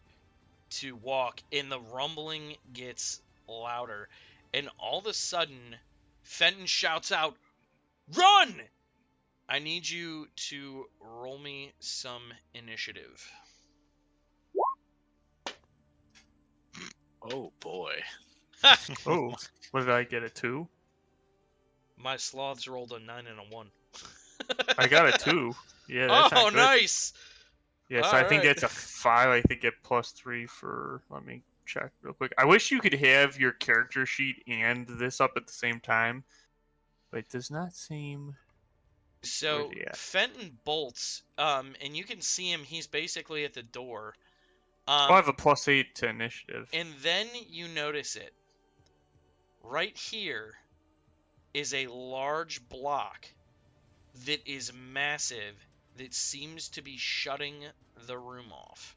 to walk, and the rumbling gets louder. And all of a sudden, Fenton shouts out, "Run!" I need you to roll me some initiative. Oh boy. Oh, what did I get? A 2? My sloths rolled a 9 and a 1. I got a 2. Yeah, that's Oh, not good. nice! Yeah, so All I think right. that's a 5. I think get +3 for. Let me check real quick. I wish you could have your character sheet and this up at the same time, but it does not seem. Where's So he at? Fenton bolts, and you can see him. He's basically at the door. Oh, I have a +8 to initiative. And then you notice it. Right here is a large block that is massive that seems to be shutting the room off.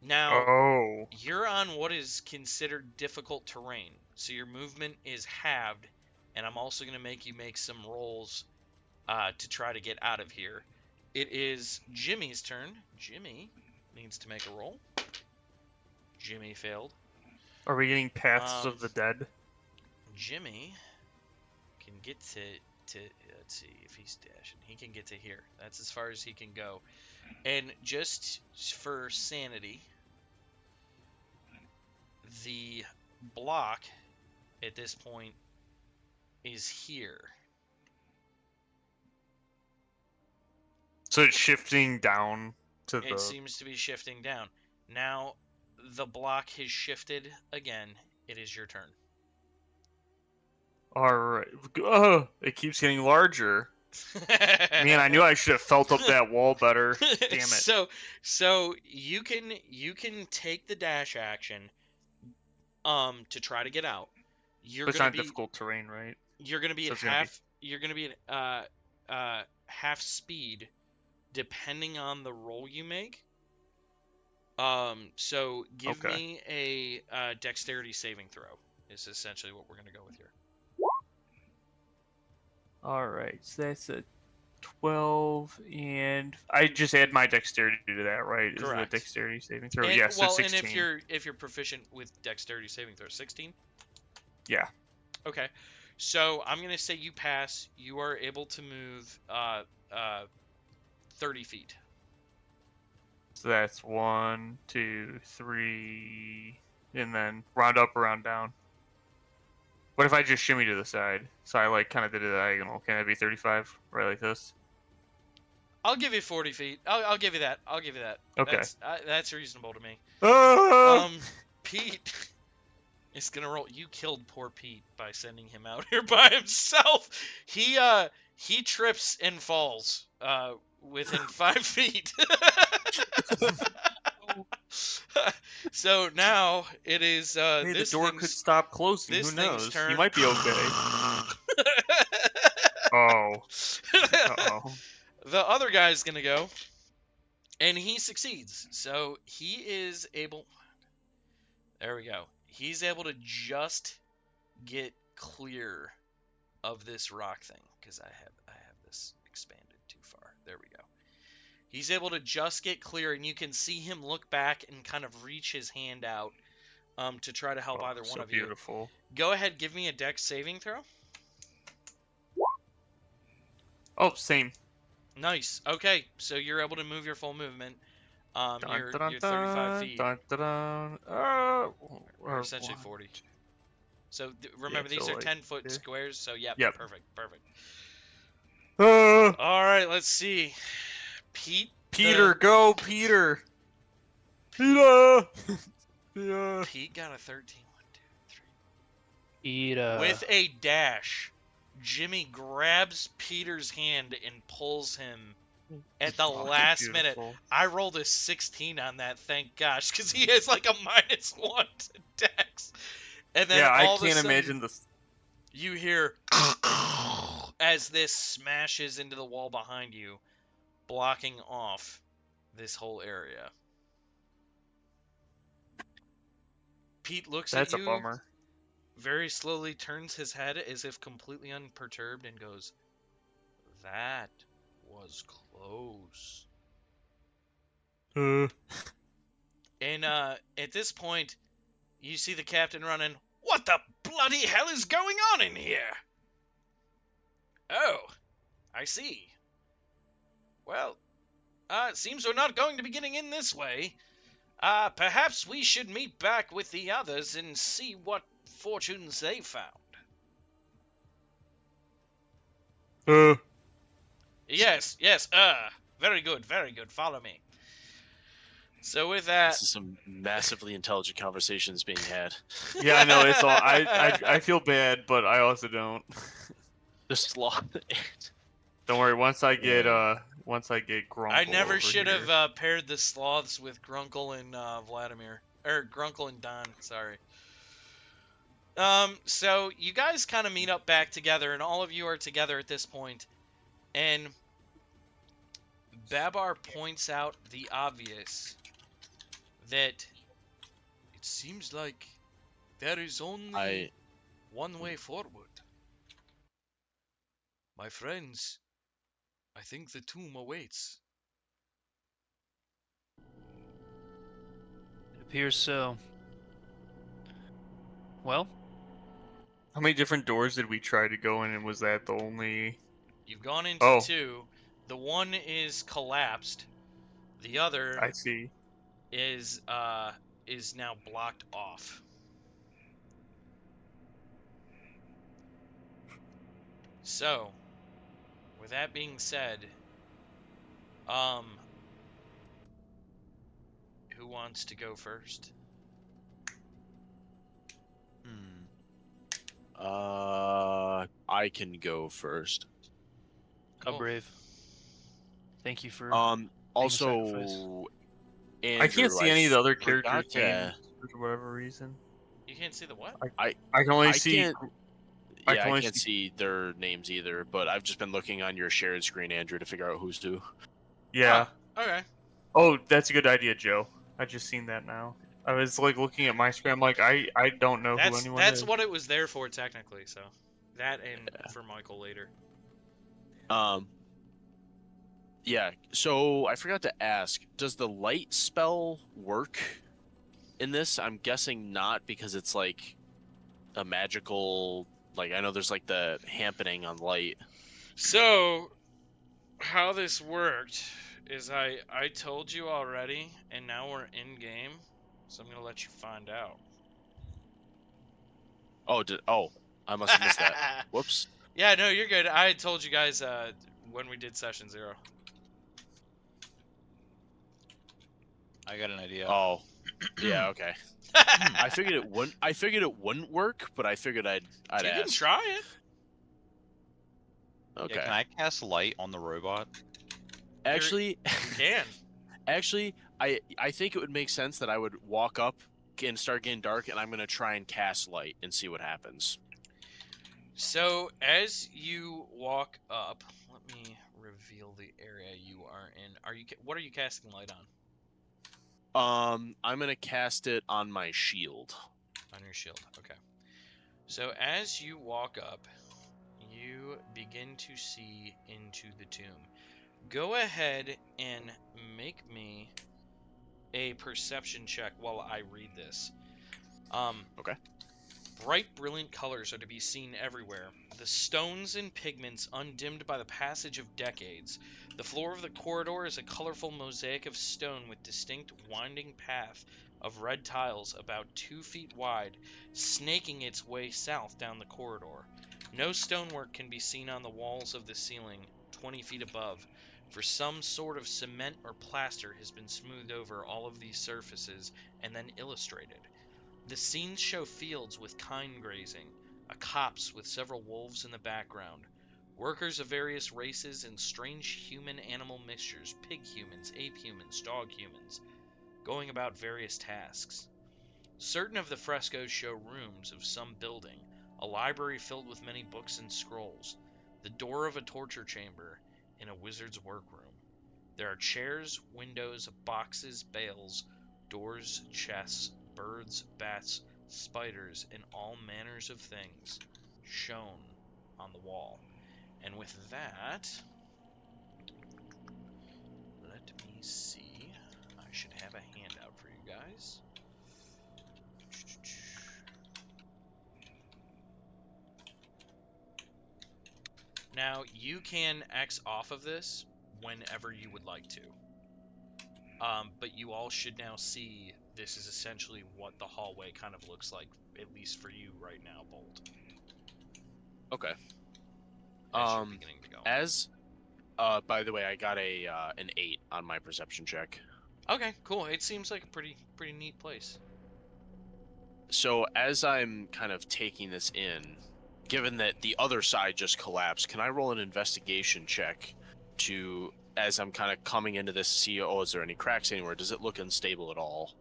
Now, Oh, you're on what is considered difficult terrain, so your movement is halved, and I'm also going to make you make some rolls to try to get out of here. It is Jimmy's turn. Jimmy needs to make a roll. Jimmy failed. are we getting Paths of the Dead? Jimmy can get to let's see if he's dashing. He can get to here. That's as far as he can go. And just for sanity, the block at this point is here. So it's shifting down to It the. seems to be shifting down. Now the block has shifted again. It is your turn. All right. Oh, it keeps getting larger. Man, I knew I should have felt up that wall better. Damn it. So you can take the dash action to try to get out. You're But it's gonna not be difficult terrain, right? you're gonna be So at it's gonna be. half you're gonna be at half speed depending on the roll you make. So give Okay. me a dexterity saving throw. Is essentially what we're gonna go with here. All right. So that's a 12, and I just add my dexterity to that, right? Is it a Correct. dexterity saving throw? And, Yes, well, it's and 16. if you're proficient with dexterity saving throw, 16. Yeah. Okay. So I'm gonna say you pass. You are able to move 30 feet. So that's 1, 2, 3, and then round up, round down. What if I just shimmy to the side? So I like kind of did a diagonal. Can it be 35? Right like this? I'll give you 40 feet. I'll give you that. I'll give you that. Okay. That's reasonable to me. Ah! Pete is gonna roll. You killed poor Pete by sending him out here by himself. He trips and falls within 5 feet. So now it is Hey, the this door could thing's stop closing. this Who thing's knows? turn. You might be okay. Oh. Uh-oh. The other guy's gonna go, and he succeeds. So he is able. There we go. He's able to just get clear of this rock thing because I have this expanded too far. There we go. He's able to just get clear, and you can see him look back and kind of reach his hand out to try to help Oh, either one so of you. beautiful. Go ahead, give me a dex saving throw. Oh, same. Nice. Okay, so you're able to move your full movement. Dun, You're dun, 35 feet, dun, dun, dun. or essentially 40. So remember, Yeah, these so are like 10-foot this. squares. So Yep. perfect. Ah! All right, let's see. Pete. Peter, go, Peter! Peter! Yeah. Pete got a 13. 1, 2, 3. Eat With a dash, Jimmy grabs Peter's hand and pulls him at the Oh, last minute. beautiful. I rolled a 16 on that, thank gosh, because he has like a -1 to dex. And then Yeah, I all of a can't sudden, imagine this. you hear as this smashes into the wall behind you, blocking off this whole area. Pete looks That's at a you, bummer. very slowly turns his head as if completely unperturbed, and goes, "That was close." And at this point, you see the captain running. What the bloody hell is going on in here? Oh, I see. Well, it seems we're not going to be getting in this way. Perhaps we should meet back with the others and see what fortunes they found. Yes, very good, follow me. So with that... This is some massively intelligent conversations being had. Yeah, I know, it's all. I feel bad, but I also don't. The sloth. Don't worry, once I get Grunkle I never over should here. have paired the sloths with Grunkle and Vladimir. Or Grunkle and Don, sorry. So you guys kind of meet up back together, and all of you are together at this point. And Babar points out the obvious, that it seems like there is only one way forward. My friends, I think the tomb awaits. It appears so. Well, How many different doors did we try to go in, and was that the only? You've gone into Oh. 2. The one is collapsed. The other I see. is now blocked off. So, with that being said, who wants to go first? I can go first. Cool. brave. Thank you for. Also, Andrew, I can't see any of the other forgot characters' to- names for whatever reason. You can't see the what? I can only I see. can't- I Yeah, can I only can't see their names either, but I've just been looking on your shared screen, Andrew, to figure out who's who. Yeah. Okay. Oh, that's a good idea, Joe. I just seen that now. I was like looking at my screen. I'm like, I don't know who anyone That's is. what it was there for technically, so that and for Michael later. Yeah, so I forgot to ask, does the light spell work in this? I'm guessing not, because it's like a magical, like I know there's like the hampening on light. So, how this worked is I told you already, and now we're in game, so I'm gonna let you find out. Oh, I must have missed that. Whoops. Yeah, no, you're good. I had told you guys when we did session 0. I got an idea. Oh, yeah, okay. I figured it wouldn't. I figured it wouldn't work, but I figured I'd You can ask. try it. Okay. Yeah, can I cast light on the robot? Actually, You can. actually, I think it would make sense that I would walk up and start getting dark, and I'm gonna try and cast light and see what happens. So as you walk up, let me reveal the area you are in. What are you casting light on? I'm gonna cast it on my shield. On your shield. Okay. So as you walk up, you begin to see into the tomb. Go ahead and make me a perception check while I read this. Okay. Bright, brilliant colors are to be seen everywhere. The stones and pigments undimmed by the passage of decades. The floor of the corridor is a colorful mosaic of stone with distinct winding path of red tiles about 2 feet wide, snaking its way south down the corridor. No stonework can be seen on the walls of the ceiling 20 feet above, for some sort of cement or plaster has been smoothed over all of these surfaces and then illustrated. The scenes show fields with kine grazing, a copse with several wolves in the background, workers of various races and strange human-animal mixtures, pig humans, ape humans, dog humans, going about various tasks. Certain of the frescoes show rooms of some building, a library filled with many books and scrolls, the door of a torture chamber, and a wizard's workroom. There are chairs, windows, boxes, bales, doors, chests, birds, bats, spiders, and all manners of things shown on the wall. And with that, let me see. I should have a handout for you guys. Now, you can X off of this whenever you would like to. But you all should now see this is essentially what the hallway kind of looks like, at least for you right now, Bolt. Okay. As you're beginning to go. As by the way, I got an 8 on my perception check. Okay, cool. It seems like a pretty neat place. So as I'm kind of taking this in, given that the other side just collapsed, can I roll an investigation check to, as I'm kind of coming into this, see, oh, is there any cracks anywhere? Does it look unstable at all?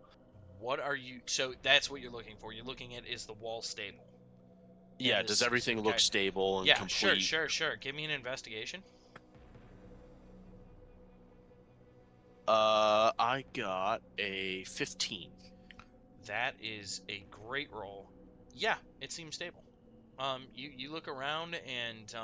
What are you? So that's what you're looking for. You're looking at, is the wall stable? Yeah, And does this- everything okay. look stable and Yeah, complete? sure. Give me an investigation. I got a 15. That is a great roll. Yeah, it seems stable. You look around and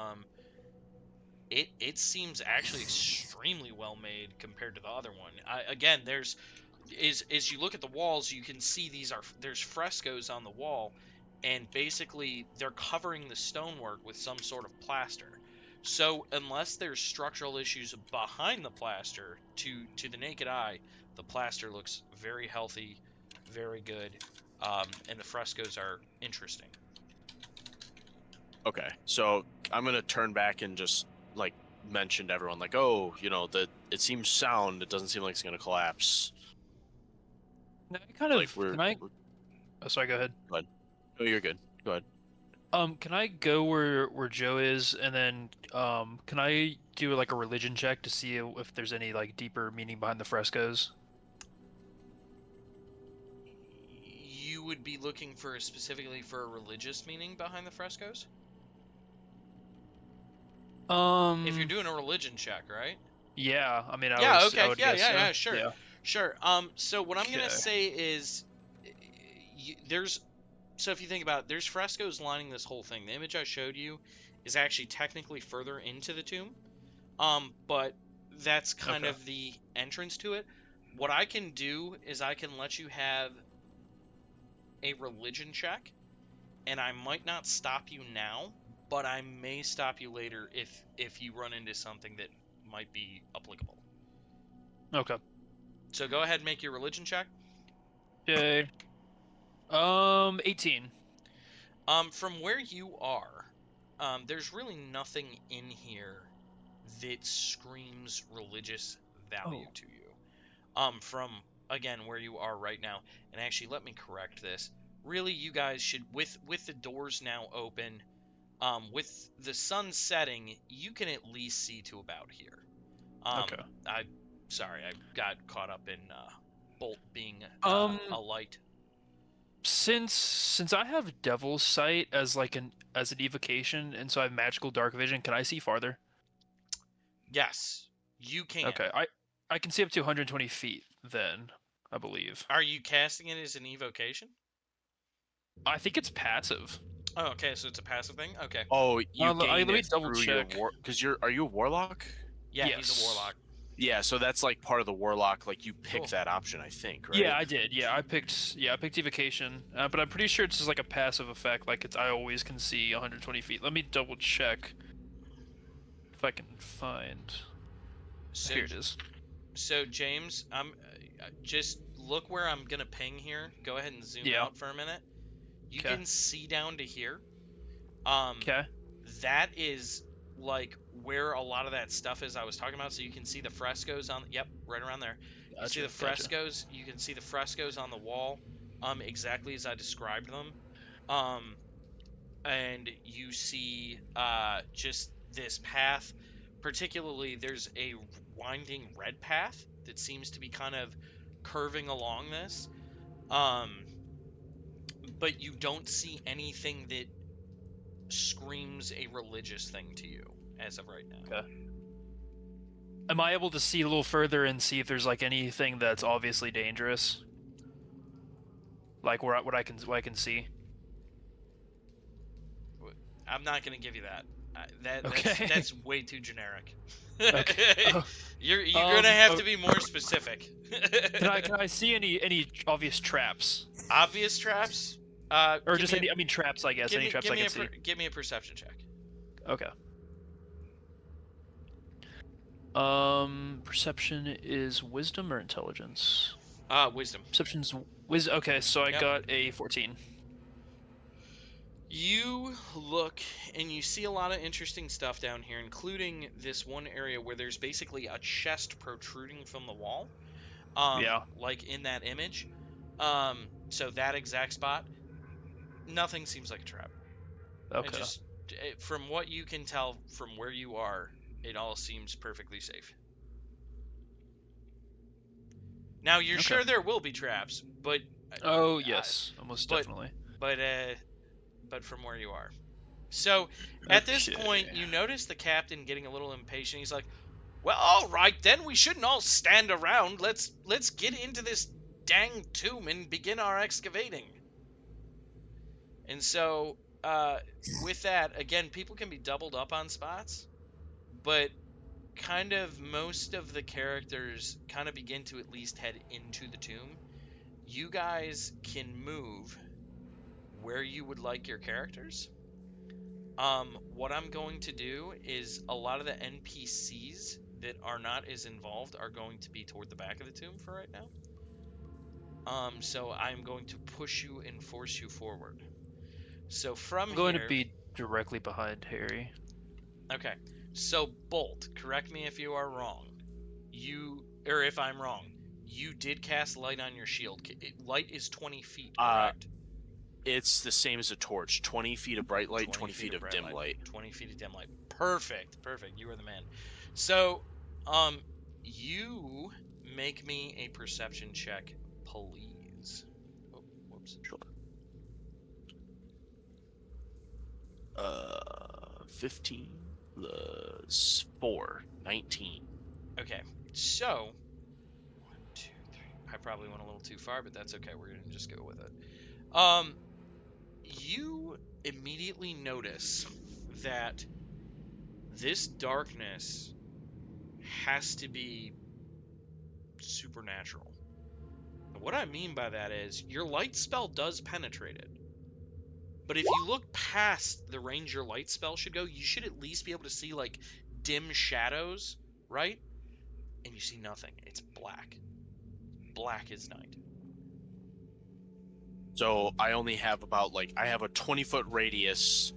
it seems actually extremely well made compared to the other one. Again, as you look at the walls, you can see there's frescoes on the wall, and basically they're covering the stonework with some sort of plaster. So unless there's structural issues behind the plaster, to the naked eye, the plaster looks very healthy, very good, and the frescoes are interesting. Okay, so I'm gonna turn back and just like mention to everyone, like, oh, that it seems sound. It doesn't seem like it's gonna collapse. Can I? We're Oh, sorry. Go ahead. oh, you're good. Go ahead. Can I go where Joe is, and then can I do like a religion check to see if there's any like deeper meaning behind the frescoes? You would be looking specifically for a religious meaning behind the frescoes? If you're doing a religion check, right? Yeah, I mean, Yeah, I okay, would yeah, guess so. sure. Yeah. Sure. So what I'm gonna Okay. say is, so if you think about it, there's frescoes lining this whole thing. The image I showed you is actually technically further into the tomb, but that's kind Okay. of the entrance to it. What I can do is I can let you have a religion check, and I might not stop you now, but I may stop you later if you run into something that might be applicable. Okay. So go ahead and make your religion check. Okay. 18. From where you are, there's really nothing in here that screams religious value to you. From again, where you are right now. And actually, let me correct this. Really, you guys should, with the doors now open, with the sun setting, you can at least see to about here. Okay. Sorry, I got caught up in Bolt being Um, a light. since I have Devil's Sight as like an evocation, and so I have magical dark vision, can I see farther? Yes, you can. Okay, I can see up to 120 feet then, I believe. Are you casting it as an evocation? I think it's passive. Oh, okay, so it's a passive thing. Okay. Oh, you let gain me it double through your check. war. Because are you a warlock? Yeah, he's Yes. a warlock. Yeah, so that's like part of the warlock. Like you pick Cool. that option, I think, right? Yeah, I did. Yeah, I picked evocation, but I'm pretty sure it's just like a passive effect. Like I always can see 120 feet. Let me double check if I can find. So, Here it is. So James, I'm just look where I'm gonna ping here. Go ahead and zoom Yeah. out for a minute. You 'Kay. can see down to here. Okay. That is like where a lot of that stuff is I was talking about. So you can see the frescoes on. Yep, right around there. You can see the Gotcha. frescoes. You can see the frescoes on the wall, exactly as I described them. And you see just this path. Particularly, there's a winding red path that seems to be kind of curving along this. But you don't see anything that screams a religious thing to you as of right now. Okay. Am I able to see a little further and see if there's like anything that's obviously dangerous? Like what I can see. I'm not gonna give you that. Okay. That's way too generic. Okay. Oh, You're gonna have to be more specific. can I see any obvious traps? Obvious traps? Or just any, I mean traps, I guess. Any traps I can see. Give me a perception check. Okay. Perception is wisdom or intelligence? Wisdom. Perception's wisdom. Okay, so I Yep. got a 14. You look and you see a lot of interesting stuff down here, including this one area where there's basically a chest protruding from the wall. Yeah. Like in that image. So that exact spot, nothing seems like a trap. Okay. From what you can tell from where you are, it all seems perfectly safe. Now you're sure there will be traps, but Oh yes, almost definitely. but from where you are. So at this point, you notice the captain getting a little impatient. He's like, "Well, all right then. We shouldn't all stand around. Let's get into this dang tomb and begin our excavating." And so, with that, again, people can be doubled up on spots, but kind of most of the characters kind of begin to at least head into the tomb. You guys can move where you would like your characters. What I'm going to do is a lot of the NPCs that are not as involved are going to be toward the back of the tomb for right now. So I'm going to push you and force you forward. So from I'm going here, to be directly behind Harry. okay. So Bolt, correct me if you are wrong. Or if I'm wrong. You did cast light on your shield. Light is 20 feet, correct? It's the same as a torch. 20 feet of bright light, 20 feet of bright dim light. 20 feet of dim light. Perfect. You are the man. So, you make me a perception check, please. Oh, whoops. Sure. 15 plus 4, 19. Okay, so 1, 2, 3. I probably went a little too far, but that's okay. We're gonna just go with it. You immediately notice that this darkness has to be supernatural. And what I mean by that is your light spell does penetrate it. But if you look past the range your light spell should go, you should at least be able to see like dim shadows, right? And you see nothing. It's black. Black as night. So I only have about I have a 20-foot radius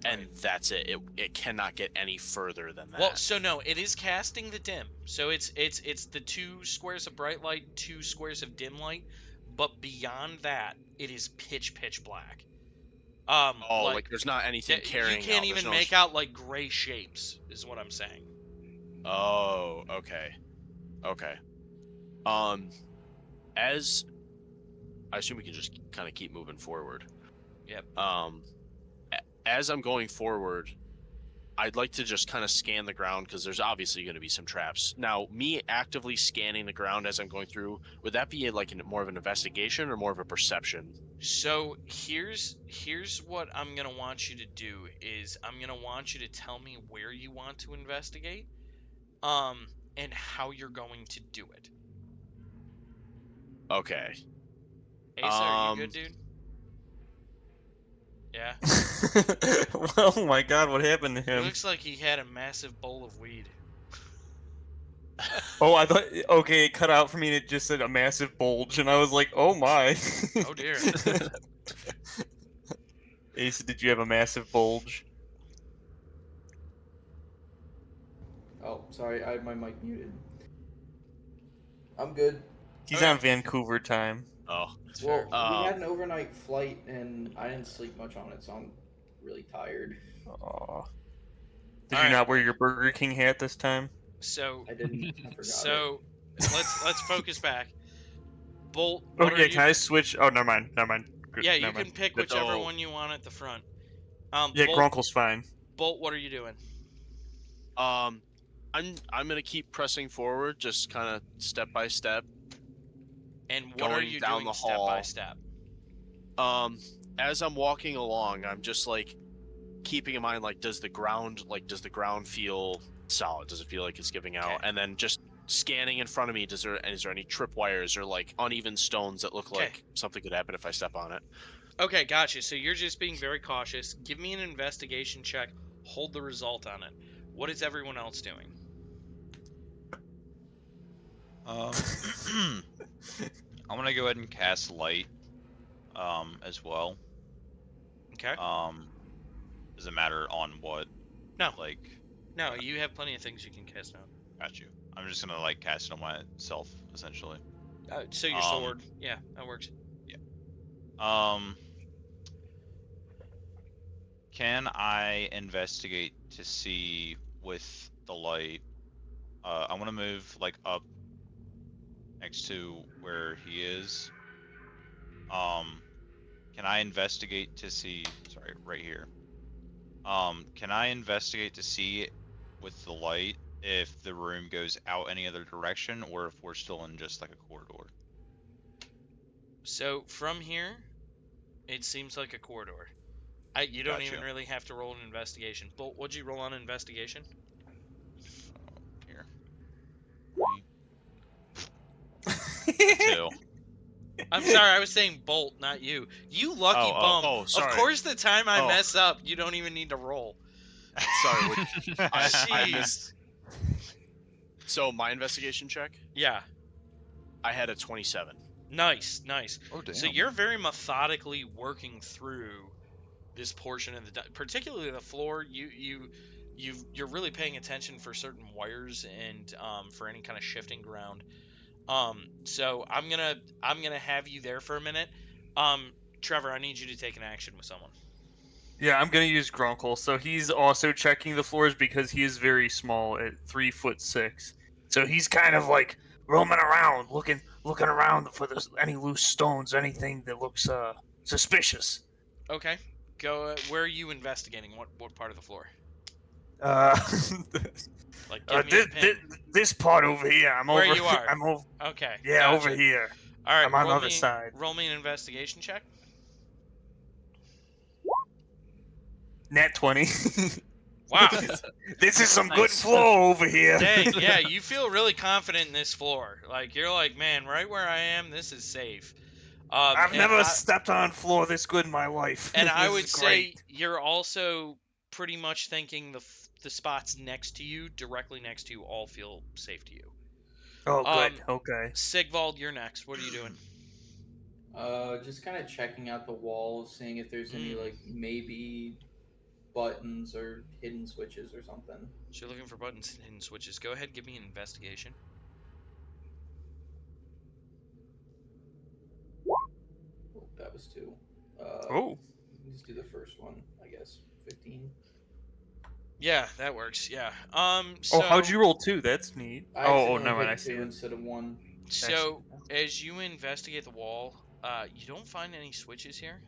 and that's it. It cannot get any further than that. Well, so no, it is casting the dim. So it's the 2 squares of bright light, 2 squares of dim light, but beyond that, it is pitch black. Oh, Like there's not anything you carrying can't out. There's even no. make out like gray shapes, is what I'm saying. Oh, okay. Okay. As I assume we can just kind of keep moving forward. Yep. As I'm going forward, I'd like to just kind of scan the ground because there's obviously going to be some traps. Now, me actively scanning the ground as I'm going through, would that be like more of an investigation or more of a perception? So here's what I'm gonna want you to do is I'm gonna want you to tell me where you want to investigate, and how you're going to do it. Okay. Asa, are you good, dude? Yeah. Oh my god, what happened to He him? looks like he had a massive bowl of weed. Oh, I thought, okay, it cut out for me and it just said a massive bulge, and I was like, oh my. Oh dear. Ace, did you have a massive bulge? Oh, sorry, I had my mic muted. I'm good. He's Okay. on Vancouver time. Oh. That's Well, fair. we had an overnight flight, and I didn't sleep much on it, so I'm really tired. Aw. Did you Alright. not wear your Burger King hat this time? So I didn't. I forgot it. so let's focus back. Bolt, what Okay, are can you? I switch? Oh, never mind. Good, Yeah, you never can mind. pick But whichever oh. one you want at the front. Yeah, Bolt, Grunkle's fine. Bolt, what are you doing? I'm gonna keep pressing forward, just kind of step by step. And what are Going you down doing the step by hall. step? As I'm walking along, I'm just keeping in mind does the ground feel solid? Does it feel like it's giving out? Okay. And then just scanning in front of me, is there any tripwires or uneven stones that look Okay. like something could happen if I step on it? Okay, gotcha. So you're just being very cautious. Give me an investigation check. Hold the result on it. What is everyone else doing? I'm gonna go ahead and cast light, as well. Okay. Does it matter on what? No. No, Okay. you have plenty of things you can cast now. Got you. I'm just gonna cast it on myself essentially. So your sword. Yeah, that works. Can I investigate to see with the light? I want to move up next to where he is. Can I investigate to see? Sorry, right here. Can I investigate to see with the light if the room goes out any other direction or if we're still in just a corridor? So from here, it seems like a corridor. You don't even Gotcha. really have to roll an investigation. Bolt, what'd you roll on investigation? Here. A 2. I'm sorry, I was saying Bolt, not you. You lucky bum. Oh, sorry. Of course, the time I Oh. mess up, you don't even need to roll. Sorry. I Jeez. missed. So my investigation check, Yeah. I had a 27. Nice. Oh damn. So you're very methodically working through this portion of particularly the floor. You're really paying attention for certain wires and for any kind of shifting ground. So I'm gonna have you there for a minute. Trevor, I need you to take an action with someone. Yeah, I'm gonna use Grunkle. So he's also checking the floors because he is very small at 3'6". So he's kind of roaming around, looking around for any loose stones, anything that looks suspicious. Okay. Go. Where are you investigating? What part of the floor? Give me a pin. This part over here. I'm Where over. you are. I'm over. Okay. Yeah, gotcha. over here. All right. I'm on the other side. Roll me an investigation check. Nat 20. Wow. This is some good Nice. flow over here. Dang. Yeah, you feel really confident in this floor. You're like, man, right where I am, this is safe. I've never stepped on floor this good in my life. And I This would is say great. you're also pretty much thinking the spots next to you, directly next to you, all feel safe to you. Oh, good. Okay. Sigvald, you're next. What are you doing? Just kind of checking out the walls, seeing if there's any maybe buttons or hidden switches or something. So you're looking for buttons and hidden switches. Go ahead, give me an investigation. Oh, that was 2. Oh. Let's do the first one, I guess. 15. Yeah, that works. Yeah. Oh, how'd So you roll 2? That's neat. I Oh, accidentally never mind. I hit see 2 it. instead of 1. so as you investigate the wall, you don't find any switches here.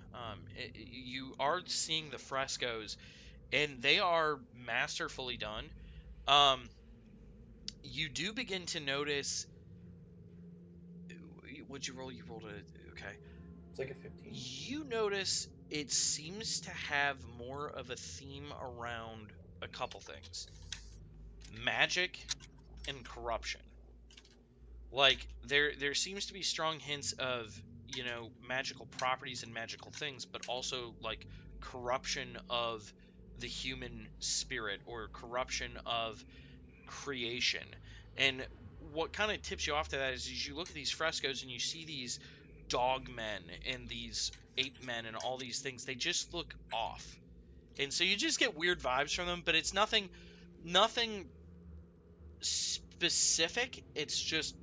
You are seeing the frescoes, and they are masterfully done. Um, you do begin to notice. What'd you roll? You rolled a okay. It's like a 15. You notice it seems to have more of a theme around a couple things: magic and corruption. Like there seems to be strong hints of, magical properties and magical things, but also like corruption of the human spirit or corruption of creation. And what kind of tips you off to that is you look at these frescoes and you see these dog men and these ape men and all these things. They just look off. And so you just get weird vibes from them, but it's nothing specific. It's just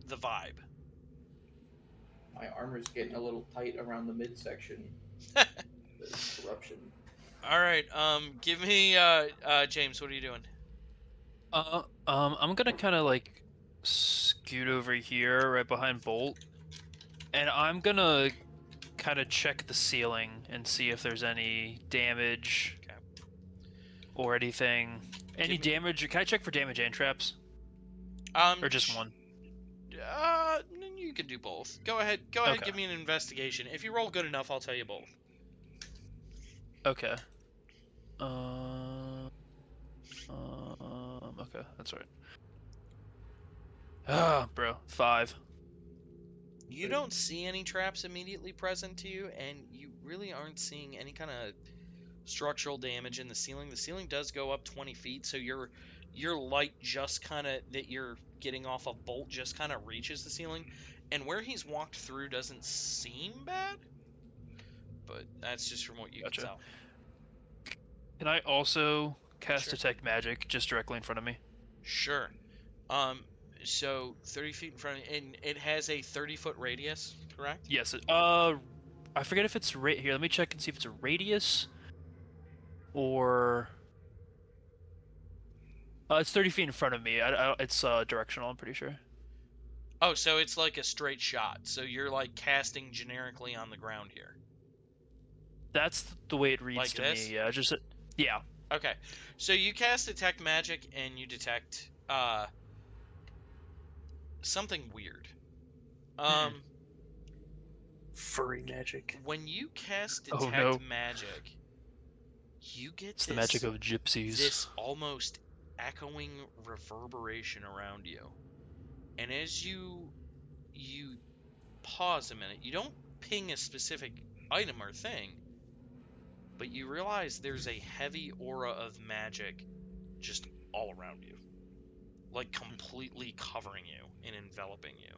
the vibe. My armor's getting a little tight around the midsection. There's corruption. All right, give me James, what are you doing? I'm gonna kind of like scoot over here right behind Bolt, and I'm gonna kind of check the ceiling and see if there's any damage Okay. or anything. Any Give me- damage? Can I check for damage and traps, or just one? You can do both. Go ahead, Okay. give me an investigation. If you roll good enough, I'll tell you both. Okay. Okay, that's right. Ah, bro, 5. You don't see any traps immediately present to you, and you really aren't seeing any kind of structural damage in the ceiling. The ceiling does go up 20 feet, so your light just kind of that you're getting off a bolt just kind of reaches the ceiling, and where he's walked through doesn't seem bad, but that's just from what you Gotcha. can tell. Can I also cast Sure. detect magic just directly in front of me? Sure. So 30 feet in front of you, and it has a 30-foot radius, correct? Yes. I forget if it's here. Let me check and see if it's a radius or. It's 30 feet in front of me. It's directional. I'm pretty sure. Oh, so it's like a straight shot. So you're like casting generically on the ground here. That's the way it reads Like to this? me. Yeah. Yeah. Okay. So you cast detect magic and you detect something weird. Furry magic. When you cast Oh, detect no. magic, you get It's the magic of gypsies. this almost echoing reverberation around you. And as you pause a minute, you don't ping a specific item or thing, but you realize there's a heavy aura of magic just all around you, like completely covering you and enveloping you.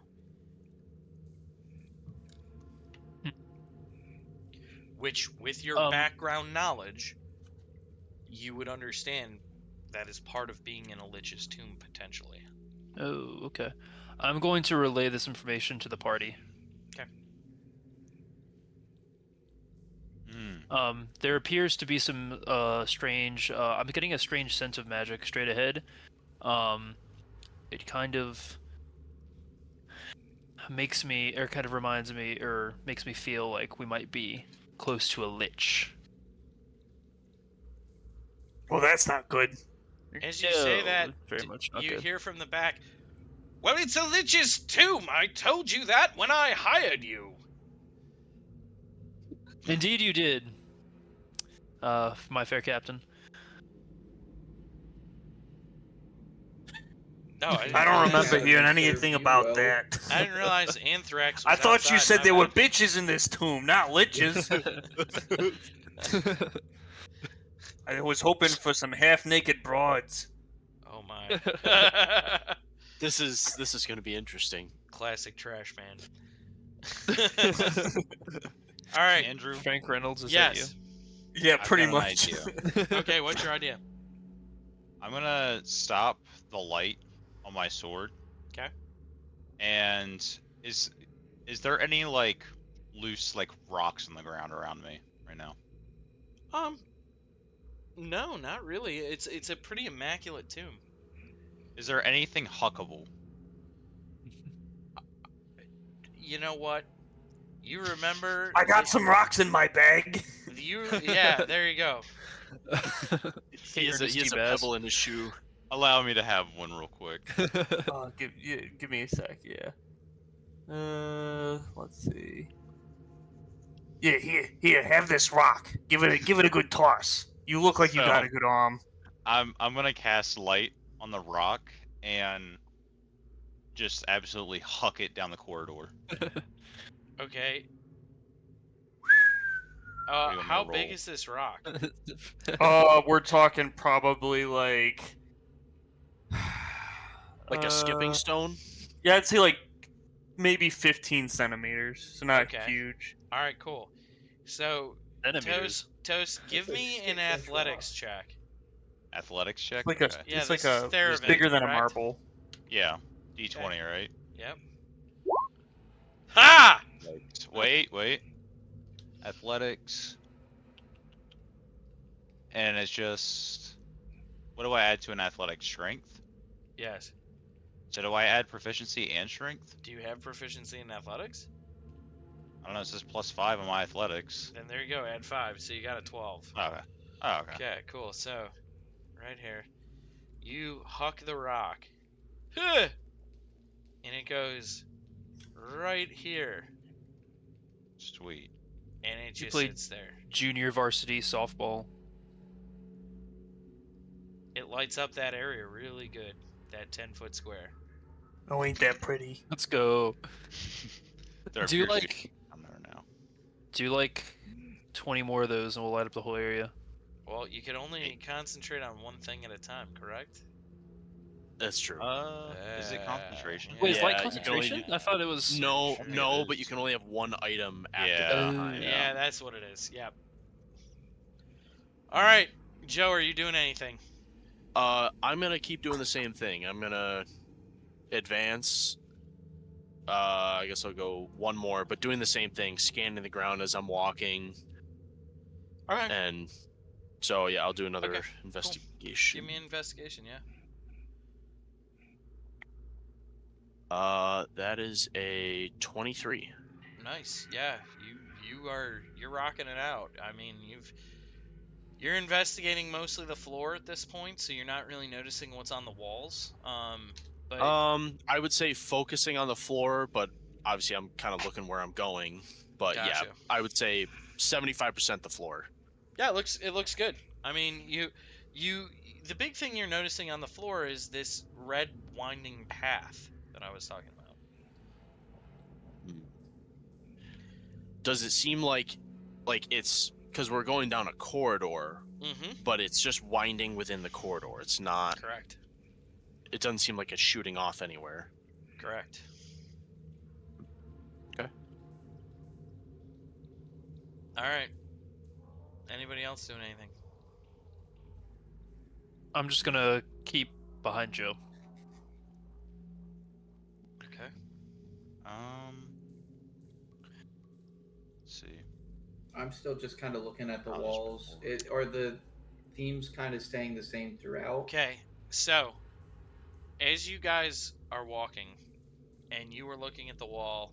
Which, with your background knowledge, you would understand that is part of being in a Lich's tomb, potentially. Oh, okay. I'm going to relay this information to the party. Okay. There appears to be some strange. I'm getting a strange sense of magic straight ahead. It kind of makes me, or kind of reminds me, or makes me feel like we might be close to a Lich. Well, that's not good. As you say that, very much not you good. hear from the back, "Well, it's a Lich's tomb! I told you that when I hired you!" Indeed you did, my fair captain. No, I don't remember Yeah, hearing serve anything you about well. that. I didn't realize anthrax was I thought you outside, said my there were bad. bitches in this tomb, not liches. I was hoping for some half-naked broads. Oh my. This is going to be interesting. Classic trash man. All right, Andrew, Frank Reynolds, is yes. that you? Yeah, I've pretty got an much. idea. Okay, what's your idea? I'm gonna stop the light on my sword. 'Kay. And is there any like loose like rocks on the ground around me right now? No, not really. It's a pretty immaculate tomb. Is there anything huckable? You know what? You remember I got some rocks in my bag. yeah, there you go. He has a pebble in his shoe. Allow me to have one real quick. Give me a sec. Yeah. Let's see. Yeah, here, have this rock. Give it a good toss. You look like you got So- a good arm. I'm gonna cast light on the rock and just absolutely huck it down the corridor. Okay. do you want me to How big roll? is this rock? We're talking probably like Like a skipping uh, stone. Yeah, I'd say like maybe 15 centimeters. So not Okay. huge. All right, cool. So, Centimeters. Toast, give like me 6 an inch athletics check. Athletics check. It's like a, Okay. Yeah, it's this like is a, Theravin, it's bigger than a correct? marble. Yeah. D20, right? Yep. Ha! Wait. Athletics. And it's just. What do I add to an athletic? Strength? Yes. So do I add proficiency and strength? Do you have proficiency in athletics? I don't know. It says +5 on my athletics. Then there you go. Add 5, so you got a 12. Okay. Oh, okay. Okay, cool. So, right here, you huck the rock. Huh! And it goes right here. Sweet. And it You just played- sits there. Junior varsity softball. It lights up that area really good. That 10-foot square. Oh, ain't that pretty? Let's go. There Do you appears to be- like I'm there now. do you like 20 more of those and we'll light up the whole area? Well, you can only concentrate on one thing at a time, correct? That's true. Is it concentration? Wait, is light Yeah, you can only concentration? I thought it was. No, Sure no, it but you is. can only have one item active Yeah. at a Oh. time. Yeah, that's what it is. Yep. All right, Joe, are you doing anything? I'm gonna keep doing the same thing. I'm gonna advance. I guess I'll go one more, but doing the same thing, scanning the ground as I'm walking, Okay. and so yeah, I'll do another Okay, investigation. Give me an investigation, yeah. That is a 23. Nice. Yeah, you're rocking it out. I mean, you're investigating mostly the floor at this point, so you're not really noticing what's on the walls. But I would say focusing on the floor, but obviously I'm kind of looking where I'm going. But yeah, Gotcha. I would say 75% the floor. yeah, it looks good. I mean, the big thing you're noticing on the floor is this red winding path that I was talking about. Does it seem like it's because we're going down a corridor, Mm-hmm. but it's just winding within the corridor? It's not. Correct. It doesn't seem like it's shooting off anywhere. Correct. Okay. All right. Anybody else doing anything? I'm just gonna keep behind Joe. Okay. Let's see. I'm still just kind of looking at the How this walls. Are the themes kind of staying the same throughout? Okay. So, as you guys are walking, and you were looking at the wall,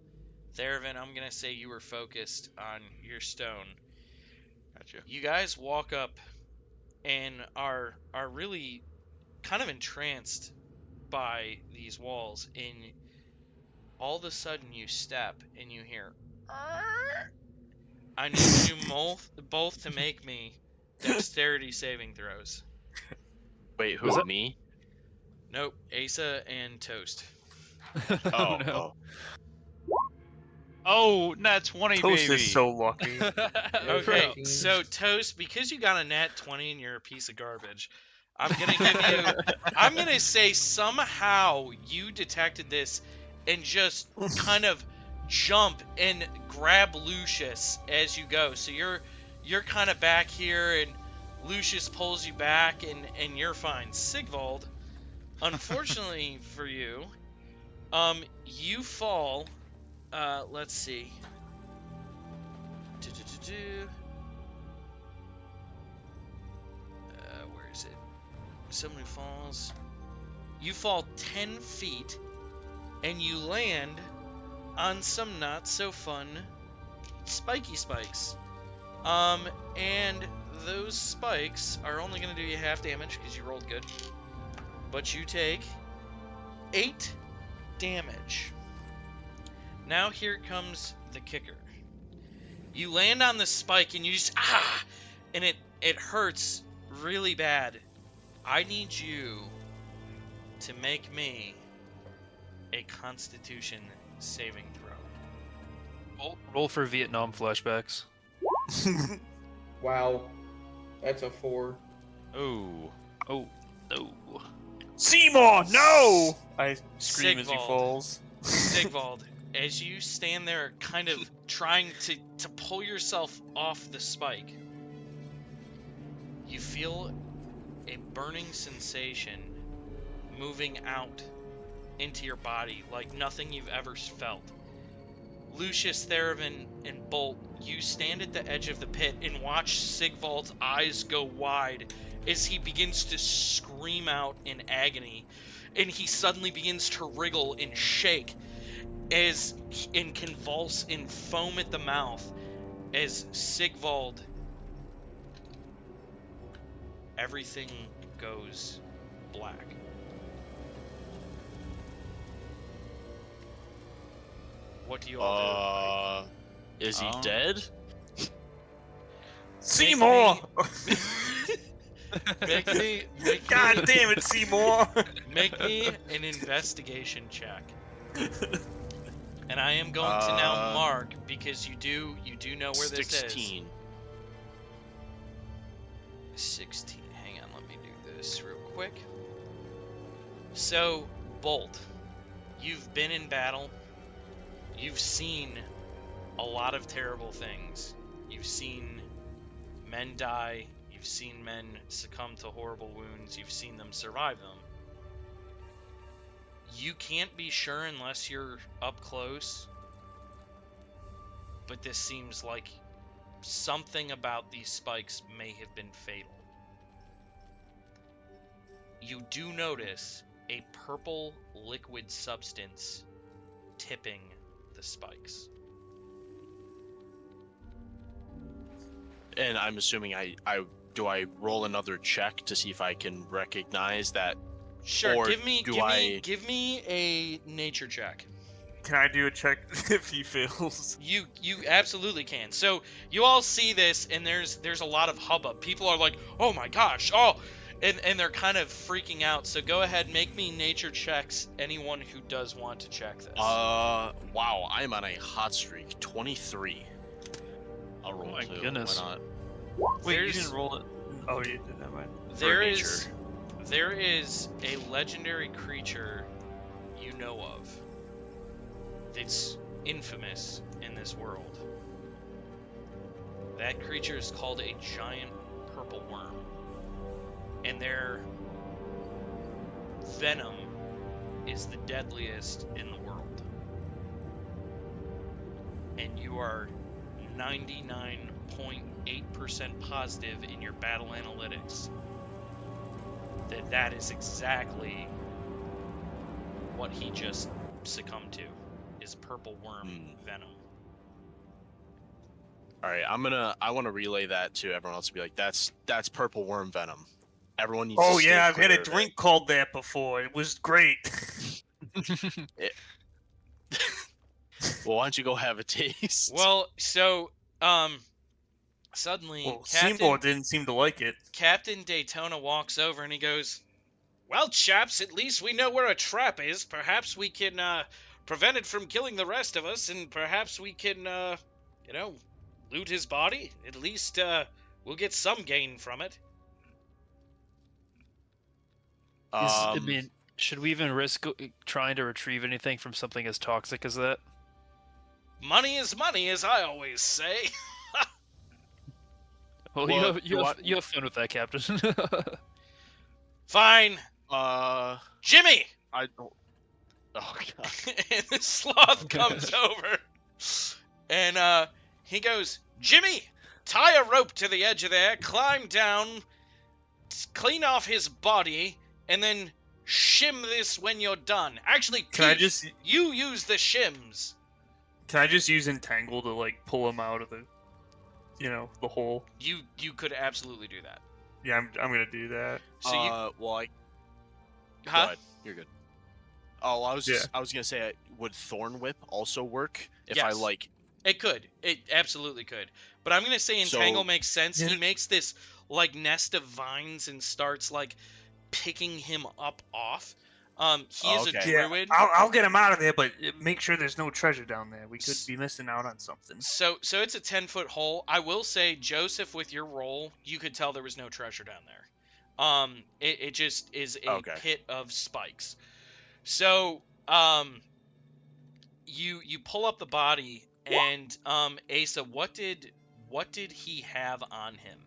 Theravin, I'm gonna say you were focused on your stone. Gotcha. You guys walk up and are really kind of entranced by these walls, and all of a sudden you step and you hear "Arr!" I need you both to make me dexterity saving throws. Wait, who? Was that- Me? Nope, Asa and Toast. Oh, no. oh. Oh, nat 20, Toast baby. is so lucky. Okay, Bro. so Toast, because you got a nat 20 and you're a piece of garbage, I'm gonna give you. I'm gonna say somehow you detected this and just kind of jump and grab Lucius as you go. So you're kind of back here, and Lucius pulls you back, and you're fine. Sigvald, unfortunately for you, you fall. Let's see. Where is it? Someone who falls. You fall 10 feet, and you land on some not so fun spiky spikes. And those spikes are only going to do you half damage because you rolled good. But you take 8 damage. Now here comes the kicker. You land on the spike and you just and it hurts really bad. I need you to make me a Constitution saving throw. Roll for Vietnam flashbacks. Wow, that's a 4. Ooh. Oh, no. Seymour, no! I scream as he Sigvald. falls. Sigvald, as you stand there kind of trying to pull yourself off the spike, you feel a burning sensation moving out into your body like nothing you've ever felt. Lucius, Theravin, and Bolt, you stand at the edge of the pit and watch Sigvald's eyes go wide as he begins to scream out in agony, and he suddenly begins to wriggle and shake and convulse and foam at the mouth as Sigvald, everything goes black. What do you all Is he Oh. dead? Seymour! Make me God damn it, Seymour! make me an investigation check. And I am going to now mark, because you do know where this 16. is. 16. Hang on, let me do this real quick. So, Bolt, you've been in battle. You've seen a lot of terrible things. You've seen men die. You've seen men succumb to horrible wounds. You've seen them survive them. You can't be sure unless you're up close, but this seems like something about these spikes may have been fatal. You do notice a purple liquid substance tipping the spikes. And I'm assuming I roll another check to see if I can recognize that. Sure, Or give me do give me a nature check. Can I do a check if he fails? You absolutely can. So you all see this, and there's a lot of hubbub. People are like, oh my gosh, oh, and they're kind of freaking out. So go ahead, make me nature checks. Anyone who does want to check this. Wow, I'm on a hot streak. 23. I'll roll my two. goodness. Why not? Wait, you There's- didn't roll it. Oh, you did. Never mind. There is a legendary creature you know of that's infamous in this world. That creature is called a giant purple worm, and their venom is the deadliest in the world. And you are 99.8% positive in your battle analytics that is exactly what he just succumbed to, is purple worm venom. All right, I want to relay that to everyone else to be like, that's purple worm venom. Everyone needs. Oh to yeah, stay I've had clear a of drink called that before. It was great. it. Well, why don't you go have a taste? Well, so suddenly Well, Seymour Captain didn't seem to like it. Captain Daytona walks over and he goes, "Well, chaps, at least we know where a trap is. Perhaps we can prevent it from killing the rest of us, and perhaps we can loot his body. At least we'll get some gain from it." I mean, should we even risk trying to retrieve anything from something as toxic as that? Money is money, as I always say. Well, Well, you have fun with that, Captain. Fine, Jimmy. I don't. Oh god. And the sloth comes over, and he goes, Jimmy, tie a rope to the edge of there, climb down, clean off his body, and then shim this when you're done. Actually, Can I Pete, just you use the shims. use Entangle to like pull him out of the, the hole? You could absolutely do that. Yeah, I'm gonna do that. So you, Well, go huh? ahead. You're good. Oh, I was Yeah. I was gonna say, would Thorn Whip also work if I Yes. like? It could. It absolutely could. But I'm gonna say Entangle So- makes sense. Yeah. He makes this like nest of vines and starts like picking him up off. He is a Okay. druid. I'll get him out of there, but make sure there's no treasure down there. We could be missing out on something. So it's a 10-foot hole. I will say, Joseph, with your roll, you could tell there was no treasure down there. It just is a Okay. pit of spikes. So you pull up the body, and Asa, what did he have on him?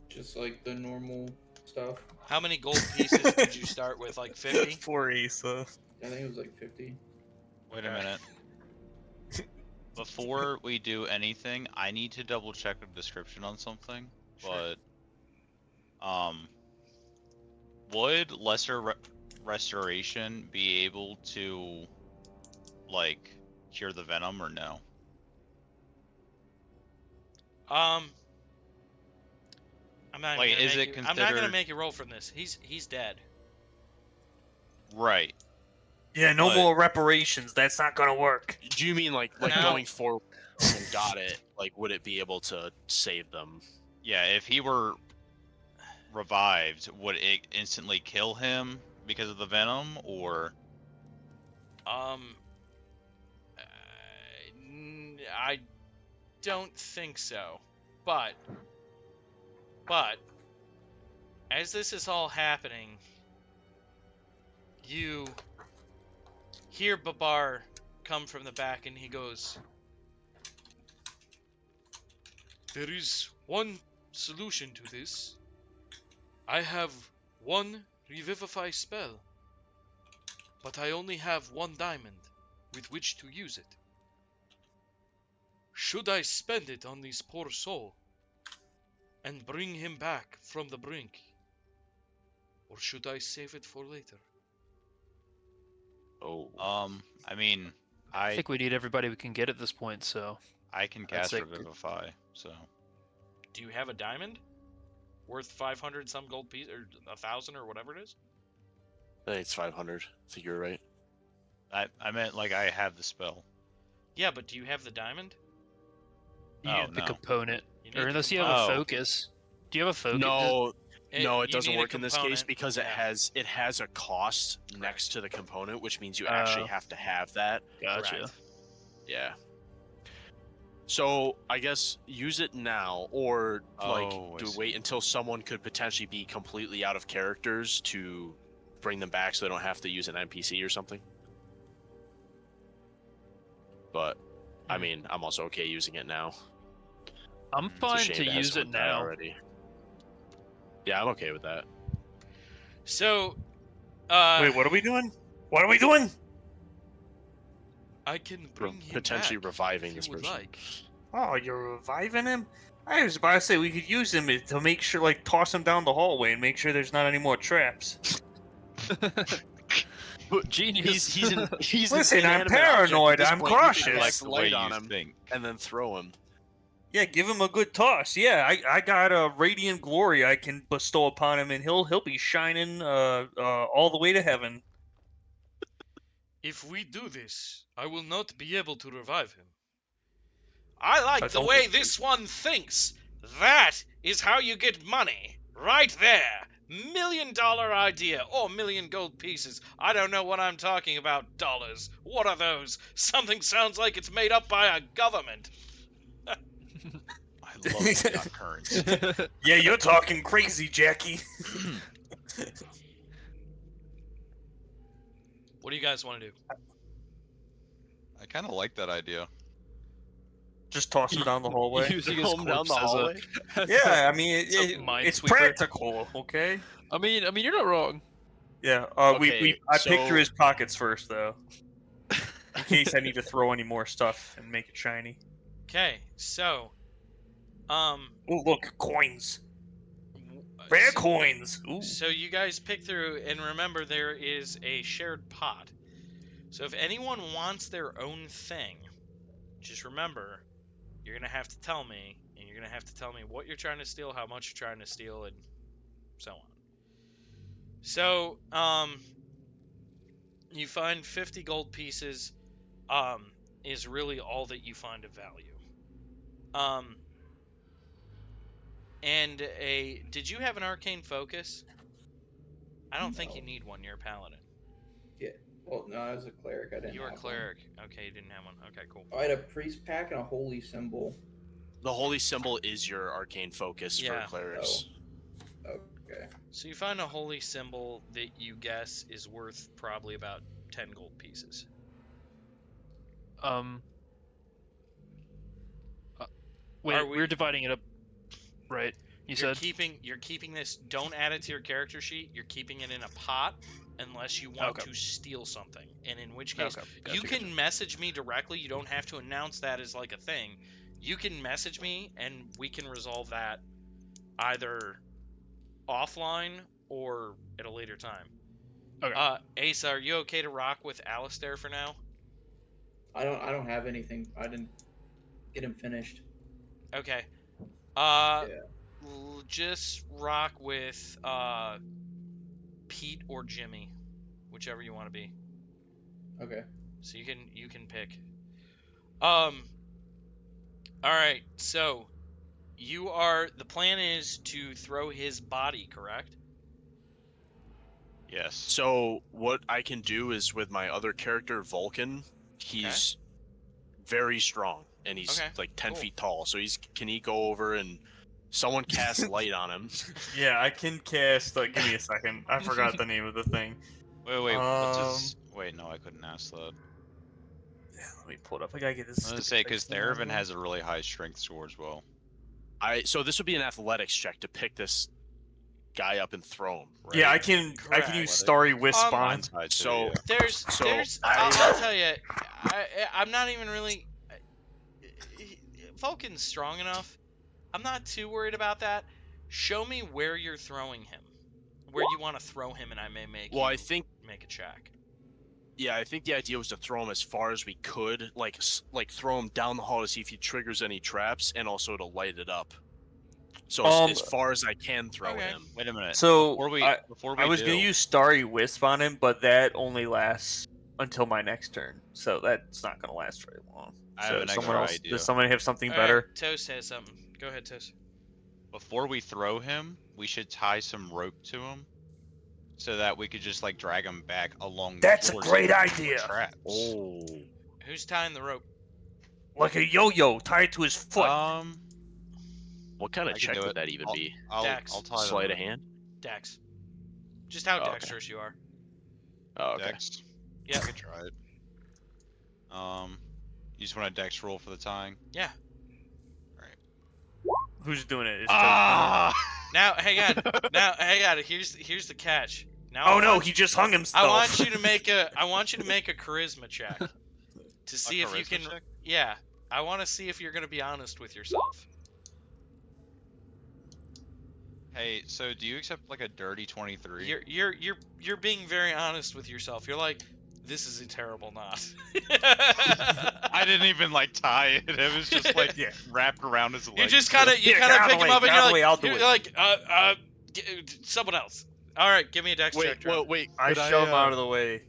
Just like the normal stuff. How many gold pieces did you start with? Like 50? Poor Asa. I think it was like 50. Wait a minute. Before we do anything, I need to double check the description on something. Sure. But would lesser restoration be able to like cure the venom or no? I'm not Like, gonna is make it you, I'm not gonna considered- make you roll from this. He's dead. Right. Yeah, no But- more reparations. That's not gonna work. Do you mean like No. going forward and got it? Like, would it be able to save them? Yeah, if he were revived, would it instantly kill him because of the venom, or I don't think so. But as this is all happening, you hear Babar come from the back, and he goes, "There is one solution to this. I have one revivify spell, but I only have one diamond with which to use it. Should I spend it on this poor soul and bring him back from the brink, or should I save it for later?" Oh. I mean, I think we need everybody we can get at this point, so I can I'd cast say- Revivify, so Do you have a diamond worth 500 some gold piece, or 1,000, or whatever it is? I think it's 500. I think you're right. I meant like I have the spell. Yeah, but do you have the diamond? you Oh, need the no. component. You need Or the unless you have component. a Oh. focus. Do you have a focus? No, no, you it doesn't need a work in this case component, because yeah. it has a cost next to the component, which means you actually Oh. have to have that. Gotcha. Correct. Yeah. So I guess use it now, or like Oh, I do see. wait until someone could potentially be completely out of characters to bring them back, so they don't have to use an NPC or something. But I mean, I'm also okay using it now. I'm It's a fine shame to has use it someone die now. already. Yeah, I'm okay with that. So, Wait, what are we doing? What are we doing? I can bring him Potentially back reviving if this you would person. like. Oh, you're reviving him? I was about to say we could use him to make sure, like, toss him down the hallway and make sure there's not any more traps. Genius. He's an Listen, I'm inanimate object at paranoid, this I'm point. You can cautious. just Like the way light on you him think. and then throw him. Yeah, give him a good toss. Yeah, I got a radiant glory I can bestow upon him, and he'll be shining all the way to heaven. If we do this, I will not be able to revive him. I like I the don't- way this one thinks. That is how you get money. Right there. $1 million idea. Or 1,000,000 gold pieces. I don't know what I'm talking about. Dollars. What are those? Something sounds like it's made up by a government. I love fiat currency. Yeah, you're talking crazy, Jackie. What do you guys want to do? I kind of like that idea. Just toss him down the hallway. Using Throw his him down corpse the as hallway. Yeah, I mean, it's a it's minesweeper. practical, okay? I mean, you're not wrong. Yeah. Okay, I picked through so- his pockets first, though, in case I need to throw any more stuff and make it shiny. Okay, so, Oh, look, coins. w- Rare so, coins. Ooh. so you guys pick through, and remember there is a shared pot. So if anyone wants their own thing, just remember, you're gonna have to tell me, and you're gonna have to tell me what you're trying to steal, how much you're trying to steal, and so on. So, you find 50 gold pieces, is really all that you find of value. And did you have an arcane focus? I don't think you No. need one. You're a paladin. Yeah. Well, no, I was a cleric. I didn't. You were a have cleric. Okay, you didn't have one. Okay, cool. One. I had a priest pack and a holy symbol. The holy symbol is your arcane focus Yeah. for clerics. Okay. So you find a holy symbol that you guess is worth probably about 10 gold pieces. Wait, we- we're dividing it up, right? You're keeping this. Don't add it to your character sheet. You're keeping it in a pot unless you want Okay. to steal something. And in which case, Okay, you gotcha, can message me directly. You don't have to announce that as like a thing. You can message me and we can resolve that either offline or at a later time. Okay. Asa, are you okay to rock with Alistair for now? I don't have anything. I didn't get him finished. Okay. Yeah. Just rock with Pete or Jimmy, whichever you want to be. Okay. So you can pick. All right. So the plan is to throw his body, correct? Yes. So what I can do is with my other character, Vulcan, he's very strong and he's Okay, like 10 cool. feet tall. So can he go over and someone cast light on him? Yeah, I can cast. Give me a second. I forgot the name of the thing. Wait. What does? Wait, no, I couldn't ask that. Yeah, let me pull it up. I gotta get this. I was gonna say because stupid thing out of Theravin here. has a really high strength score as well. So this would be an athletics check to pick this guy up and throw him. Right? Yeah, I can Correct. use Starry Wisp on. Mine's high too, So- yeah. There's I'll tell you, I'm not even really. Vulcan's strong enough. I'm not too worried about that. Show me where you're throwing him, where you want to throw him, and I may make Well, you I think make a check. Yeah, I think the idea was to throw him as far as we could, like throw him down the hall to see if he triggers any traps, and also to light it up. So as far as I can throw Okay. him. Wait a minute. So Before we I was do, gonna use Starry Wisp on him, but that only lasts until my next turn, so that's not gonna last very long. I So have an someone extra else, idea. does someone have something All better? right, Toast has something. Go ahead, Toast. Before we throw him, we should tie some rope to him, so that we could just like drag him back along. That's the a floor so great there are no idea. Traps. Oh. Who's tying the rope? Like a yo-yo tied to his foot. What kind I of can check do would it. that even be? I'll Dex. tie them Sleight of in. hand? Dex. Just how Oh, okay. dexterous you are. Oh, okay. Dex. Yeah. I could try it. You just want a Dex roll for the tying? Yeah. Who's doing it? Is Ah! Now, hang on. Here's the catch. Now, Oh I no, want- he just hung himself. I want you to make a charisma check to see A if you charisma can. check? Yeah, I want to see if you're gonna be honest with yourself. Hey, so do you accept like a dirty 23? You're being very honest with yourself. You're like, this is a terrible knot. I didn't even like tie it. It was just like Yeah. wrapped around his leg. You just kind of Yeah, get out of pick the him way, up and get out of the way, you're I'll do like, it. you're like, someone else. All right, give me a dex check. Wait, Trevor. wait. I could shove him out of the way.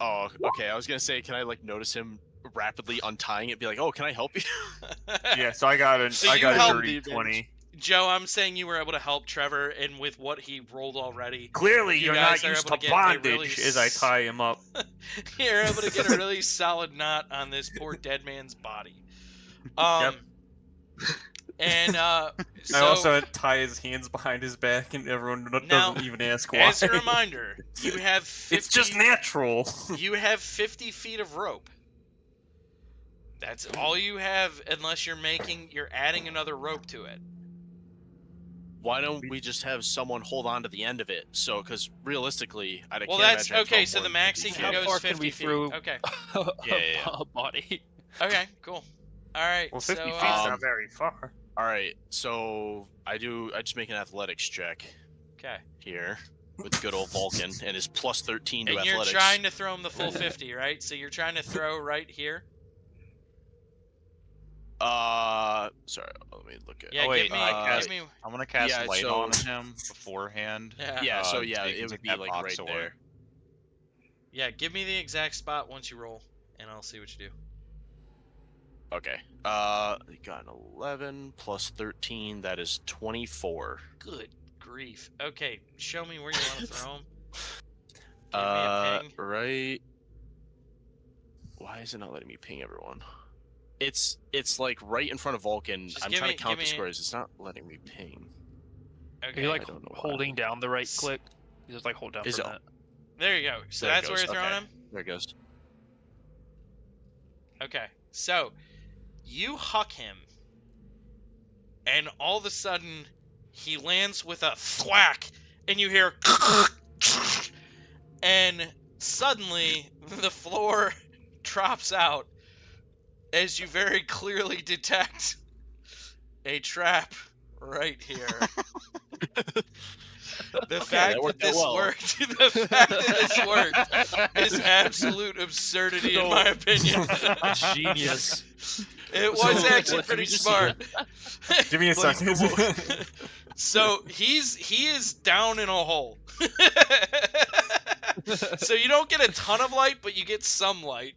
Oh, okay. I was gonna say, can I like notice him rapidly untying it? Be like, oh, can I help you? Yeah, so I got So I you got a helped dirty the 20. Joe, I'm saying you were able to help Trevor, and with what he rolled already, Clearly, You you're guys not are used able to to get a bondage really as I tie him up. you're able to get a really solid knot on this poor dead man's body. And I so also tie his hands behind his back, and everyone Now, doesn't even ask why. as a reminder, you have 50, it's just natural. you have 50 feet of rope. That's all you have, unless you're adding another rope to it. Why don't we just have someone hold on to the end of it? So, because realistically, I Well, can't that's imagine I okay. throw So more the than 50 maxing How goes far 50 can we feet. throw Okay. a body? Okay. Cool. All right. Well, 50 so, feet's not very far. All right, so I just make an athletics check okay. here with good old Vulcan and his plus 13 to And you're athletics. trying to throw him the full 50, right? So you're trying to throw right here. Sorry, let me look at. Yeah. wait, give me. cast- give me. I'm gonna cast Yeah, light so- on him beforehand. Yeah. Yeah, so you can it would take be that like box right away. there. Yeah. Give me the exact spot once you roll, and I'll see what you do. Okay. You got an 11 plus 13. That is 24. Good grief. Okay. Show me where you want to throw him. Give me a ping. Right. Why is it not letting me ping everyone? It's like right in front of Vulcan. Just I'm give trying me- to count give the me- squares. It's not letting me ping. Okay. Are you like I don't know why. holding down the right click? You just like hold down Is for a it- minute. There you go. So There it that's where goes, you're throwing okay. him? There it goes. Okay. So, you huck him, and all of a sudden, he lands with a thwack, and you hear and suddenly, the floor drops out as you very clearly detect a trap right here. The fact that worked that out this well. worked, the fact that this worked is absolute absurdity in my opinion. Genius. It So, was actually what, pretty we just- smart. Give me a Like, second. So he is down in a hole. So you don't get a ton of light, but you get some light.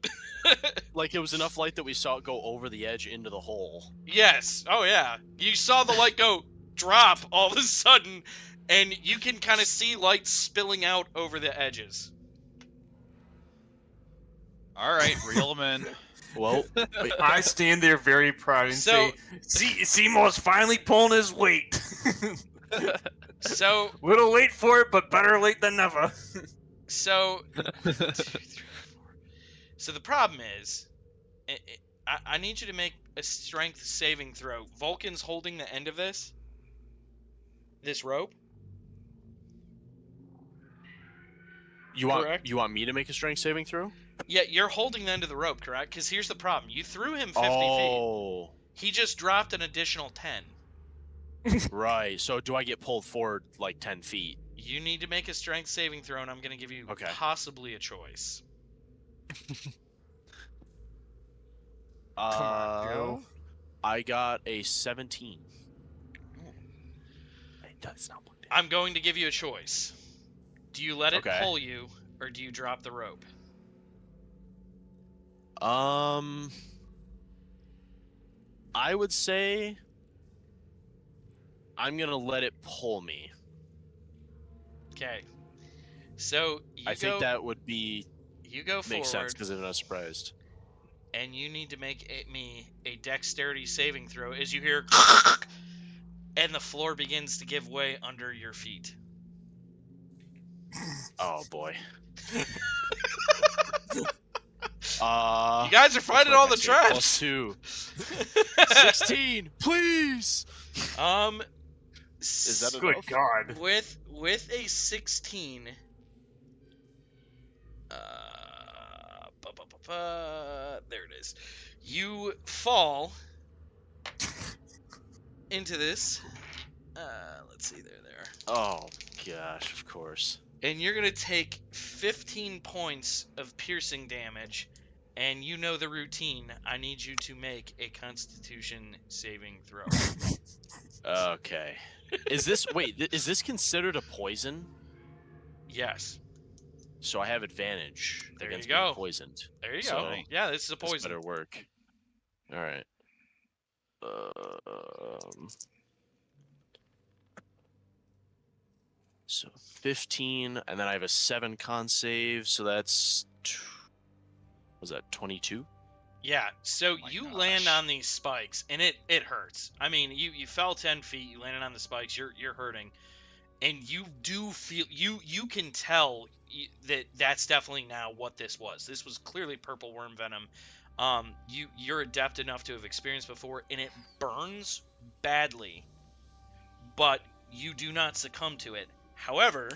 Like it was enough light that we saw it go over the edge into the hole. Yes. Oh yeah. You saw the light go drop all of a sudden, and you can kind of see light spilling out over the edges. All right, reel him in. Well, I stand there very proud and So- say, Seymour's finally pulling his weight. So Little late for it, but better late than never. So, 1, 2, 3, 4. So the problem is, I need you to make a strength saving throw. Vulcan's holding the end of this rope. you want Correct. me to make a strength saving throw? Yeah, you're holding the end of the rope, correct? Because here's the problem: you threw him 50 feet. Oh, He just dropped an additional 10. right. So do I get pulled forward like 10 feet? You need to make a strength saving throw, and I'm going to give you Okay. possibly a choice. Come on, Joe. I got a 17. That's not plugged in. I'm going to give you a choice. Do you let it Okay. pull you, or do you drop the rope? I would say I'm gonna let it pull me. Okay. So I think that would be you go make sense forward, because I'm not surprised. and you need to make me a dexterity saving throw as you hear, and the floor begins to give way under your feet. Oh boy. You guys are finding all the traps. +2. 16, please. Is that Good enough? God. With a 16, there it is. You fall into this. Let's see, there. Oh gosh, of course. And you're gonna take 15 points of piercing damage. And you know the routine. I need you to make a Constitution saving throw. Okay. Is this is this considered a poison? Yes. So I have advantage There against you go. being poisoned. There you So, go. Yeah, this is a This poison. better work. All right. So 15, and then I have a 7 con save, so that's was that 22? Yeah, so my you gosh. land on these spikes, and it hurts. I mean, you fell 10 feet, you landed on the spikes, you're hurting, and you do feel you can tell that's definitely now what this was. This was clearly purple worm venom. You're adept enough to have experienced before, and it burns badly, but you do not succumb to it. However,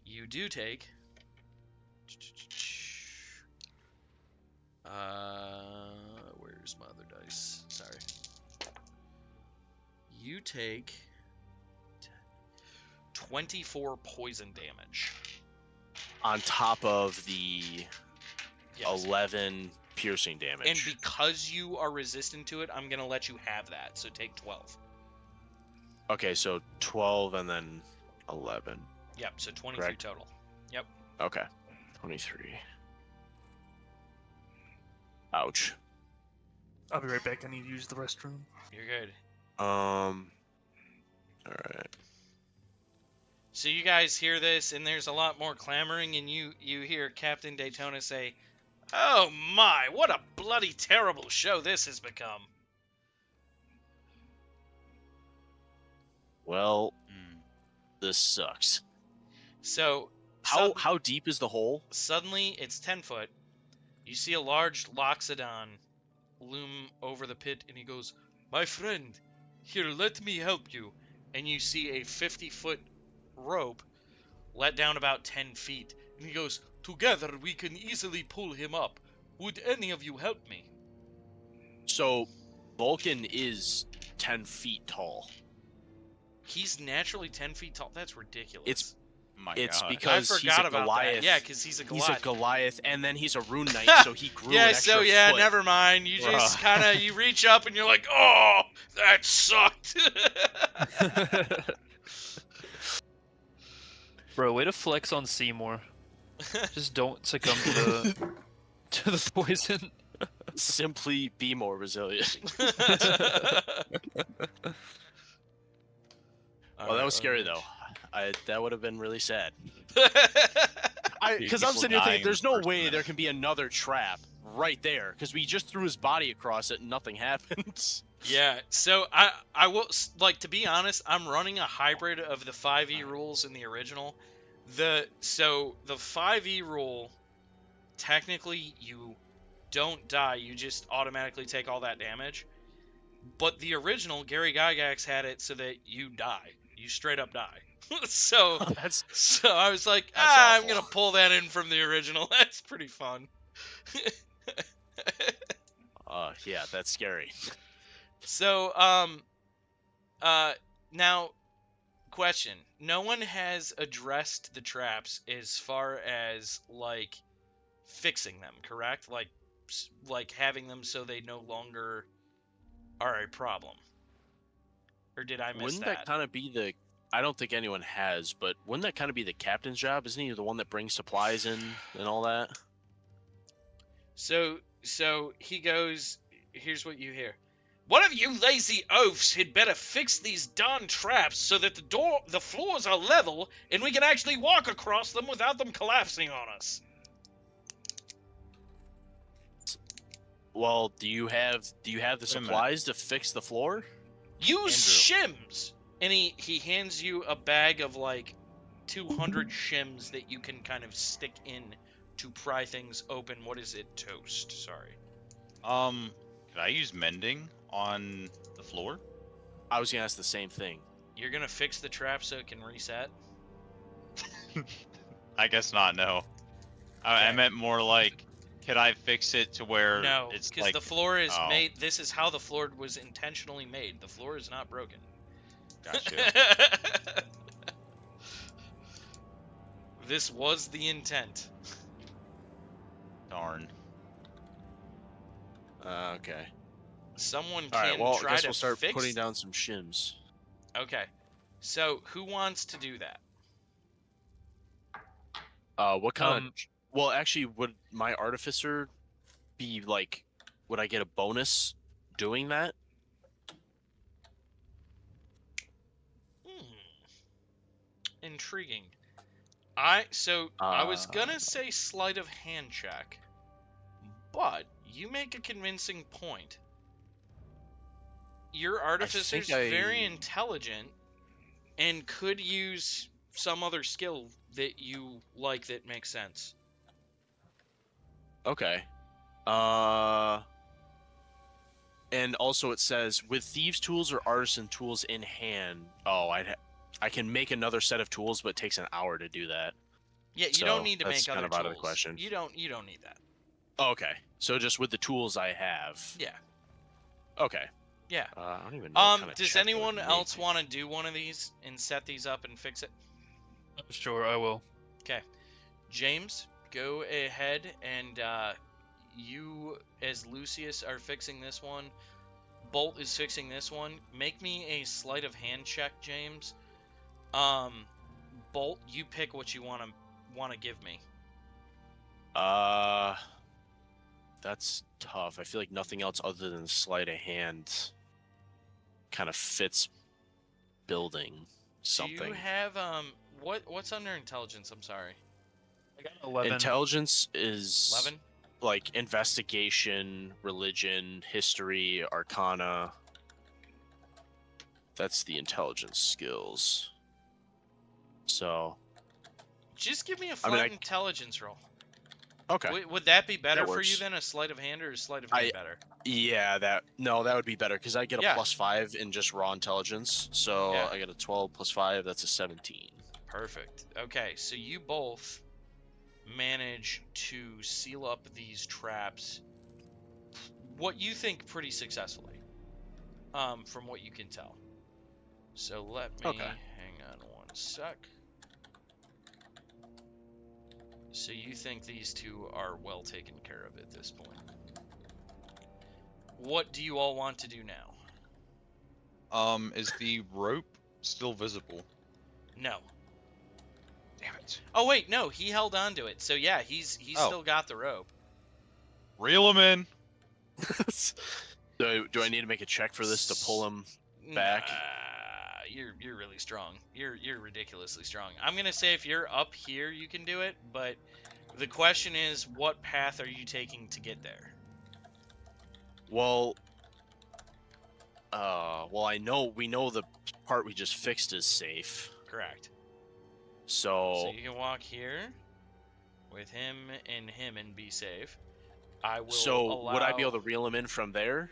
you do take where's my other dice? Sorry. You take 24 poison damage. On top of the Yes. 11 piercing damage. And because you are resistant to it, I'm going to let you have that. So take 12. Okay, so 12 and then 11. Yep, so 23 Correct. total. Yep. Okay, 23. Ouch. I'll be right back. I need to use the restroom. You're good. All right. So you guys hear this, and there's a lot more clamoring, and you hear Captain Daytona say, "Oh my, what a bloody terrible show this has become." Well, this sucks. So How deep is the hole? suddenly it's 10 foot. You see a large Loxodon loom over the pit, and he goes, "My friend, here, let me help you." And you see a 50-foot rope let down about 10 feet. And he goes, "Together we can easily pull him up. Would any of you help me?" So, Vulcan is 10 feet tall. He's naturally 10 feet tall. That's ridiculous. It's God. because I he's forgot a about Goliath. that. Yeah, because he's a He's Goliath. a Goliath, and then he's a rune knight, so he grew Yeah, an extra so yeah, foot. never mind. You just Bruh. kind of, you reach up and you're like, "Oh, that sucked." Bro, way to flex on Seymour. Just don't succumb to the poison. Simply be more resilient. Well, that was scary though. That would have been really sad. Because I'm People sitting here dying thinking, in there's the no first way there minute. can be another trap right there, because we just threw his body across it and nothing happened. Yeah, so I will, like, to be honest, I'm running a hybrid of the 5e rules and the original. So the 5e rule, technically you don't die, you just automatically take all that damage. But the original, Gary Gygax had it so that you die. You straight up die. so That's I was like, That's I'm awful. gonna pull that in from the original. That's pretty fun. yeah, that's scary. So, now, question. No one has addressed the traps as far as, like, fixing them, correct? Like having them so they no longer are a problem. Or did I miss Wouldn't that? that kind of be the? I don't think anyone has, but wouldn't that kind of be the captain's job? Isn't he the one that brings supplies in and all that? So he goes, here's what you hear. "One of you lazy oafs had better fix these darn traps so that the floors are level and we can actually walk across them without them collapsing on us." Well, do you have the Wait a minute. supplies to fix the floor? Use shims. And he hands you a bag of like 200 shims that you can kind of stick in to pry things open. What is it? Toast. Sorry. Could I use mending on the floor? I was gonna ask the same thing. You're gonna fix the trap so it can reset? I guess not. No. I Okay. meant more like, could I fix it to where No, it's because like the floor is oh. made. This is how the floor was intentionally made. The floor is not broken. Gotcha. This was the intent. Darn. Okay. Someone All right. can Well, I try guess to we'll start fix. putting down some shims. Okay, so who wants to do that? What kind of? Well, actually, would my artificer be like? Would I get a bonus doing that? Intriguing. I was gonna say sleight of hand check, but you make a convincing point. Your artificer's I- very intelligent and could use some other skill that you like that makes sense. Okay. And also it says with thieves' tools or artisan tools in hand. Oh, I can make another set of tools, but it takes an hour to do that. Yeah, you So don't need to that's make kind other of out of the tools. question. You don't need that. Okay. So just with the tools I have. Yeah. Okay. Yeah. I don't even know what kind of Does check that would anyone make. else want to do one of these and set these up and fix it? Sure, I will. Okay. James, go ahead and you, as Lucius, are fixing this one. Bolt is fixing this one. Make me a sleight of hand check, James. Bolt, you pick what you want to give me. That's tough. I feel like nothing else other than sleight of hand kind of fits building something. Do you have what's under intelligence? I'm sorry. I got 11. Intelligence is 11. like investigation, religion, history, arcana. That's the intelligence skills. So, Just give me a I flat mean, intelligence roll. okay. Would that be better That for you works. than a sleight of hand, or is sleight of hand better? Yeah, that would be better because I get a Yeah. +5 in just raw intelligence. So Yeah. I get a 12 + 5. That's a 17. Perfect. Okay, so you both manage to seal up these traps. What you think pretty successfully, from what you can tell. So let me hang on one sec. So you think these two are well taken care of at this point. What do you all want to do now? Is the rope still visible? No. Damn it. Oh wait, no, he held on to it. So yeah, he's Oh. still got the rope. Reel him in. Do I need to make a check for this to pull him back? You're really strong. You're ridiculously strong. I'm gonna say if you're up here, you can do it. But the question is, what path are you taking to get there? Well, we know the part we just fixed is safe. Correct. So So you can walk here with him and be safe. I will. So would I be able to reel him in from there?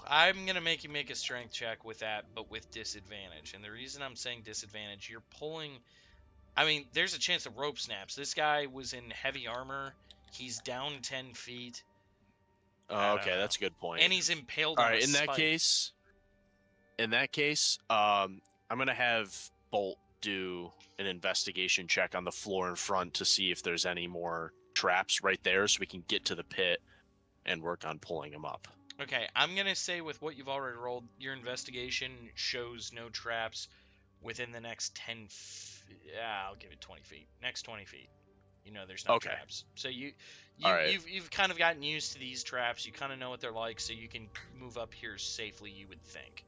I'm gonna make you make a strength check with that, but with disadvantage. And the reason I'm saying disadvantage, you're pulling. I mean, there's a chance the rope snaps. This guy was in heavy armor. He's down 10 feet. Oh, okay, that's a good point. And he's impaled All on right, a in spike. that case, I'm gonna have Bolt do an investigation check on the floor in front to see if there's any more traps right there, so we can get to the pit and work on pulling them up. Okay, I'm gonna say with what you've already rolled, your investigation shows no traps within the next 10. I'll give it 20 feet. Next 20 feet. You know, there's no traps. So you've kind of gotten used to these traps. You kind of know what they're like, so you can move up here safely. You would think.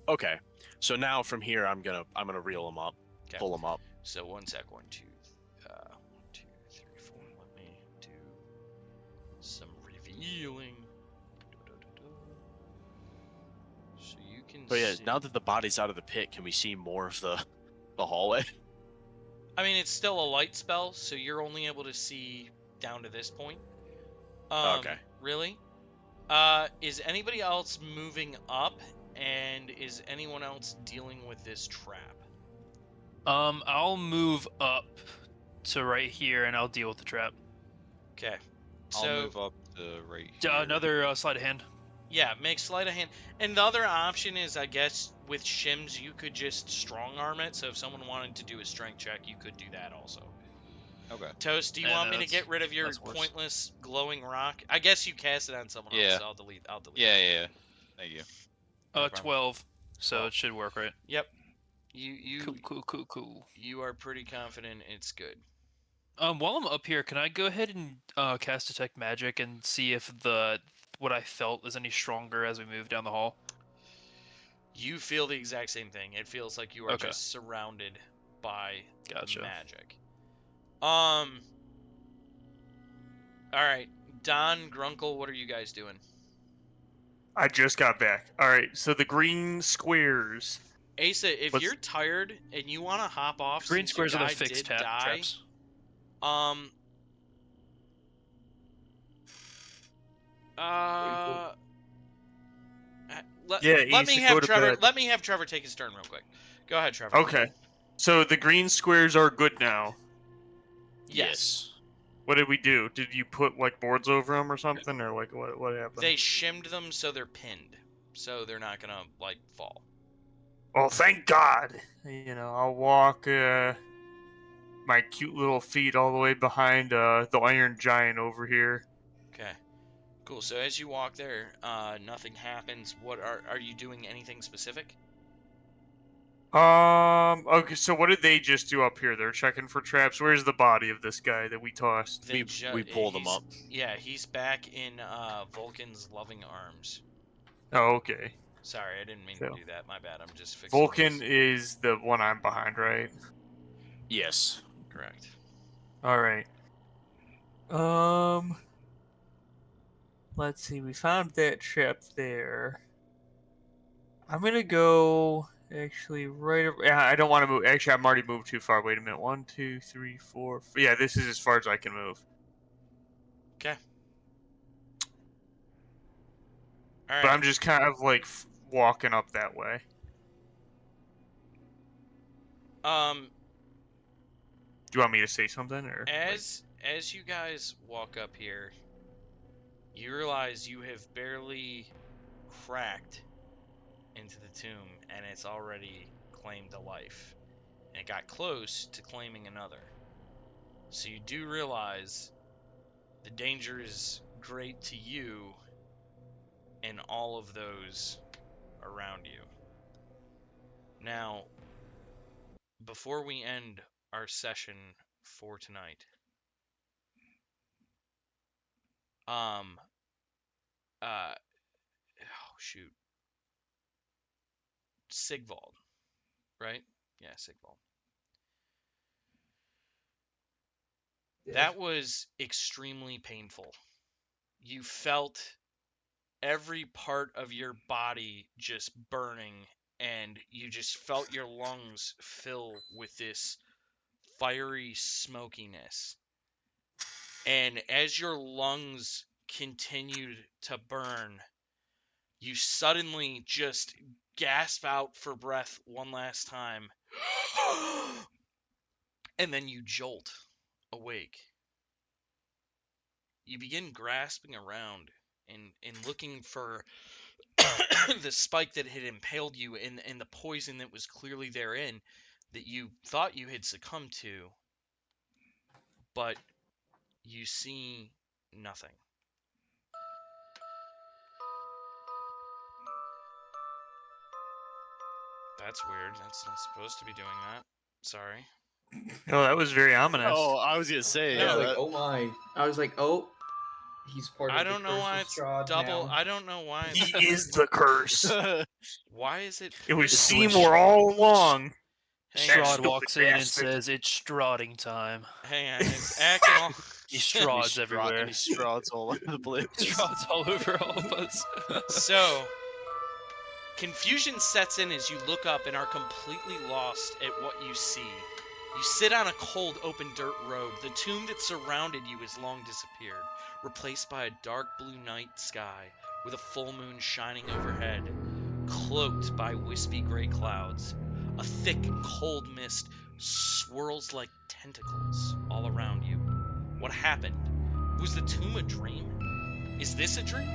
Okay, so now from here, I'm gonna reel them up, pull them up. So 1 sec. 1, 2, 1, 2, 3, 4. Let me do some revealing. So you can. But yeah, see... now that the body's out of the pit, can we see more of the hallway? I mean, it's still a light spell, so you're only able to see down to this point. Okay. Really? Is anybody else moving up, and is anyone else dealing with this trap? I'll move up to right here, and I'll deal with the trap. Okay. I'll So move up to right here. Another sleight of hand. yeah, make sleight of hand. And the other option is, I guess, with shims, you could just strong arm it. So if someone wanted to do a strength check, you could do that also. Okay. Toast, do you Yeah, want no, me to get rid of your that's worse. pointless glowing rock? I guess you cast it on someone else. Yeah. So I'll delete. Yeah. Thank you. No problem. 12. So 12. it should work, right? Yep. You Cool. You are pretty confident it's good. While I'm up here, can I go ahead and cast Detect Magic and see if what I felt is any stronger as we move down the hall? You feel the exact same thing. It feels like you are just surrounded by magic. All right, Don, Grunkle, what are you guys doing? I just got back. All right, so the green squares. Asa, if What's- you're tired and you want to hop off Green since your squares are the guy fixed did die, traps. um, cool. let me Issa, have go to Trevor. bed. Let me have Trevor take his turn real quick. Go ahead, Trevor. Okay. So the green squares are good now. Yes. What did we do? Did you put like boards over them or something, or like what happened? They shimmed them so they're pinned, so they're not gonna like fall. Oh, thank God! You know, I'll walk my cute little feet all the way behind the Iron Giant over here. Okay. Cool. So as you walk there, nothing happens. What are you doing? Anything specific? Okay, so what did they just do up here? They're checking for traps. Where's the body of this guy that we tossed? We pull them up. Yeah, he's back in Vulcan's loving arms. Oh, okay. Sorry, I didn't mean So, to do that. My bad. I'm just fixing Vulcan this. is the one I'm behind, right? Yes. Correct. All right. Let's see. We found that trap there. I'm gonna go actually right. Yeah, I don't want to move. Actually, I'm already moved too far. Wait a minute. 1, 2, 3, 4. Yeah, this is as far as I can move. Okay. All But right. I'm just kind of like walking up that way. Do you want me to say something or? As you guys walk up here, you realize you have barely cracked into the tomb, and it's already claimed a life, and it got close to claiming another. So you do realize the danger is great to you and all of those around you. Now, before we end our session for tonight, um, oh shoot, Sigvald, right? Yeah, Sigvald. Yes. That was extremely painful. You felt every part of your body just burning, and you just felt your lungs fill with this fiery smokiness. And as your lungs continued to burn, you suddenly just gasp out for breath one last time. And then you jolt awake. You begin grasping around and looking for the spike that had impaled you and the poison that was clearly therein that you thought you had succumbed to, but you see nothing. That's weird. That's not supposed to be doing that. Sorry. No, that was very ominous. Oh, I was gonna say, I Yeah, was yeah. like, oh my. I was like, oh, he's part of I the don't know curse why of it's Strahd double. now. I don't know why it's. He is the curse. Why is it? It was It's Seymour all along. Hang That on. Strahd stupid walks in and bastard. says, "It's Strahding time." Hang on. It's acting all. He Strahds everywhere. And he Strahds all over the place. Strahd's all over all of us. So, confusion sets in as you look up and are completely lost at what you see. You sit on a cold, open dirt road. The tomb that surrounded you has long disappeared, replaced by a dark blue night sky with a full moon shining overhead, cloaked by wispy gray clouds. A thick, cold mist swirls like tentacles all around you. What happened? Was the tomb a dream? Is this a dream?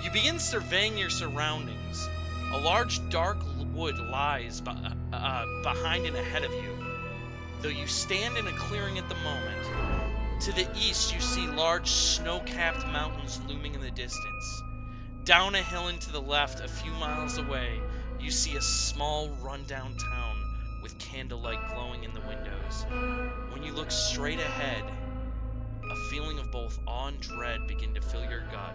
You begin surveying your surroundings. A large, dark wood lies behind and ahead of you, though you stand in a clearing at the moment. To the east, you see large, snow-capped mountains looming in the distance. Down a hill and to the left, a few miles away, you see a small, run-down town with candlelight glowing in the windows. When you look straight ahead, a feeling of both awe and dread begin to fill your gut.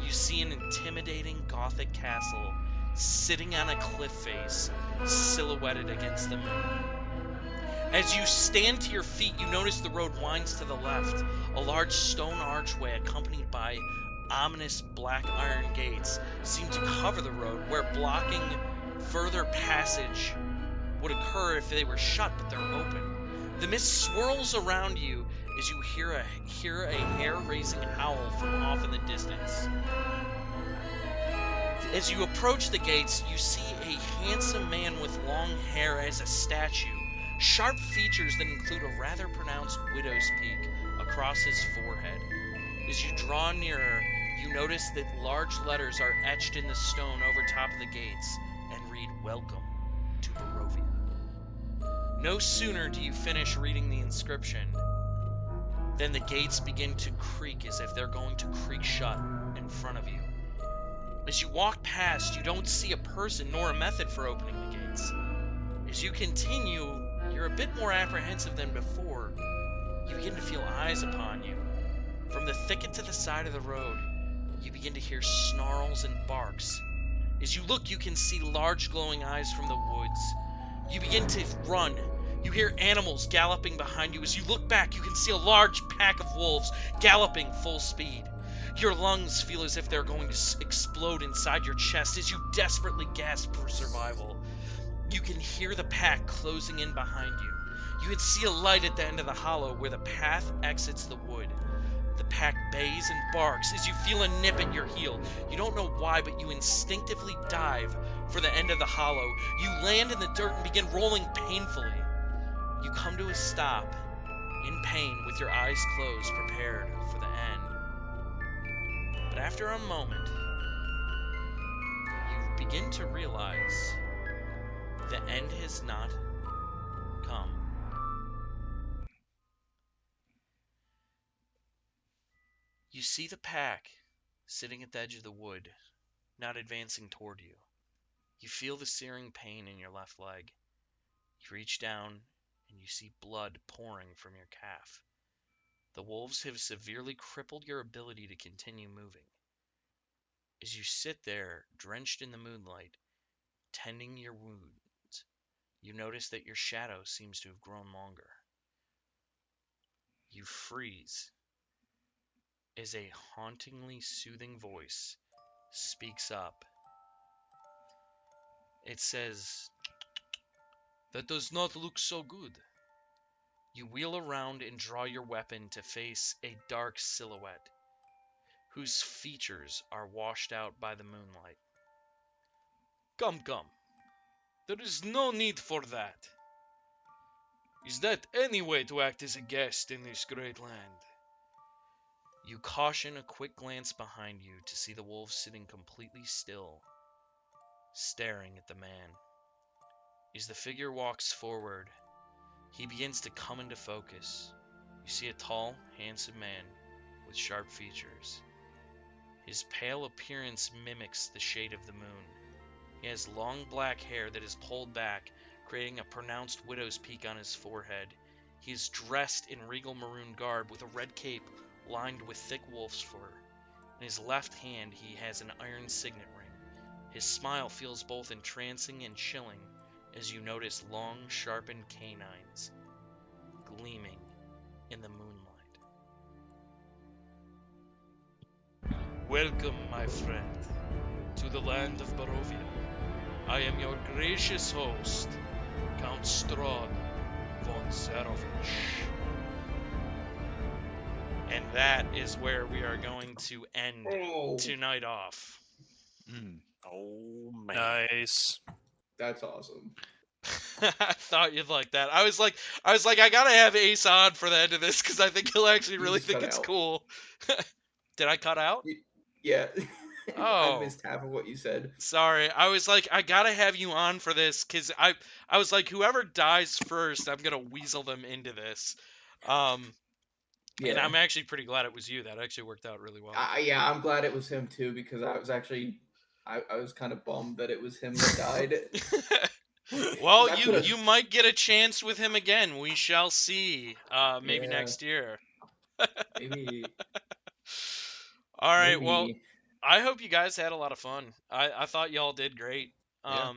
You see an intimidating Gothic castle sitting on a cliff face, silhouetted against the moon. As you stand to your feet, you notice the road winds to the left, a large stone archway accompanied by ominous black iron gates seem to cover the road, where blocking further passage would occur if they were shut, but they're open. The mist swirls around you as you hear a hair-raising howl from off in the distance. As you approach the gates, you see a handsome man with long hair as a statue, sharp features that include a rather pronounced widow's peak across his forehead. As you draw nearer, you notice that large letters are etched in the stone over top of the gates and read, "Welcome to Barovia." No sooner do you finish reading the inscription than the gates begin to creak as if they're going to creak shut in front of you. As you walk past, you don't see a person nor a method for opening the gates. As you continue, you're a bit more apprehensive than before. You begin to feel eyes upon you. From the thicket to the side of the road, you begin to hear snarls and barks. As you look, you can see large glowing eyes from the woods. You begin to run. You hear animals galloping behind you. As you look back, you can see a large pack of wolves galloping full speed. Your lungs feel as if they're going to explode inside your chest as you desperately gasp for survival. You can hear the pack closing in behind you. You can see a light at the end of the hollow where the path exits the wood. The pack bays and barks as you feel a nip at your heel. You don't know why, but you instinctively dive for the end of the hollow. You land in the dirt and begin rolling painfully. You come to a stop, in pain, with your eyes closed, prepared for the end. But after a moment, you begin to realize the end has not come. You see the pack sitting at the edge of the wood, not advancing toward you. You feel the searing pain in your left leg. You reach down and you see blood pouring from your calf. The wolves have severely crippled your ability to continue moving. As you sit there, drenched in the moonlight, tending your wounds, you notice that your shadow seems to have grown longer. You freeze as a hauntingly soothing voice speaks up. It says, "That does not look so good." You wheel around and draw your weapon to face a dark silhouette, whose features are washed out by the moonlight. "Come, come. There is no need for that. Is that any way to act as a guest in this great land?" You caution a quick glance behind you to see the wolf sitting completely still, staring at the man. As the figure walks forward, he begins to come into focus. You see a tall, handsome man with sharp features. His pale appearance mimics the shade of the moon. He has long black hair that is pulled back, creating a pronounced widow's peak on his forehead. He is dressed in regal maroon garb with a red cape lined with thick wolf's fur. In his left hand he has an iron signet ring. His smile feels both entrancing and chilling as you notice long, sharpened canines gleaming in the moonlight. "Welcome, my friend, to the land of Barovia. I am your gracious host, Count Strahd von Zarovich." And that is where we are going to end tonight off. Oh man. Nice. That's awesome. I thought you'd like that. I was like, I gotta have Ace on for the end of this because I think he'll actually You really just think cut it's out. cool. Did I cut out? Yeah. Oh. I missed half of what you said. Sorry, I was like, I gotta have you on for this because I was like, whoever dies first, I'm gonna weasel them into this. And Yeah. I'm actually pretty glad it was you. That actually worked out really well. Yeah, I'm glad it was him too because I was actually I was kind of bummed that it was him that died. Well, I you could've- you might get a chance with him again. We shall see. Maybe Yeah. next year. Maybe. All right. Well, Maybe. I hope you guys had a lot of fun. I thought y'all did great. Yeah.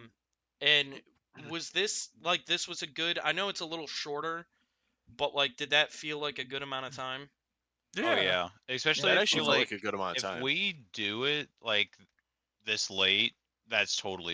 And was this like this was a good? I know it's a little shorter, but like, did that feel like a good amount of time? Oh yeah, especially That if actually you felt like like a good amount of if time. we do it like this late, that's totally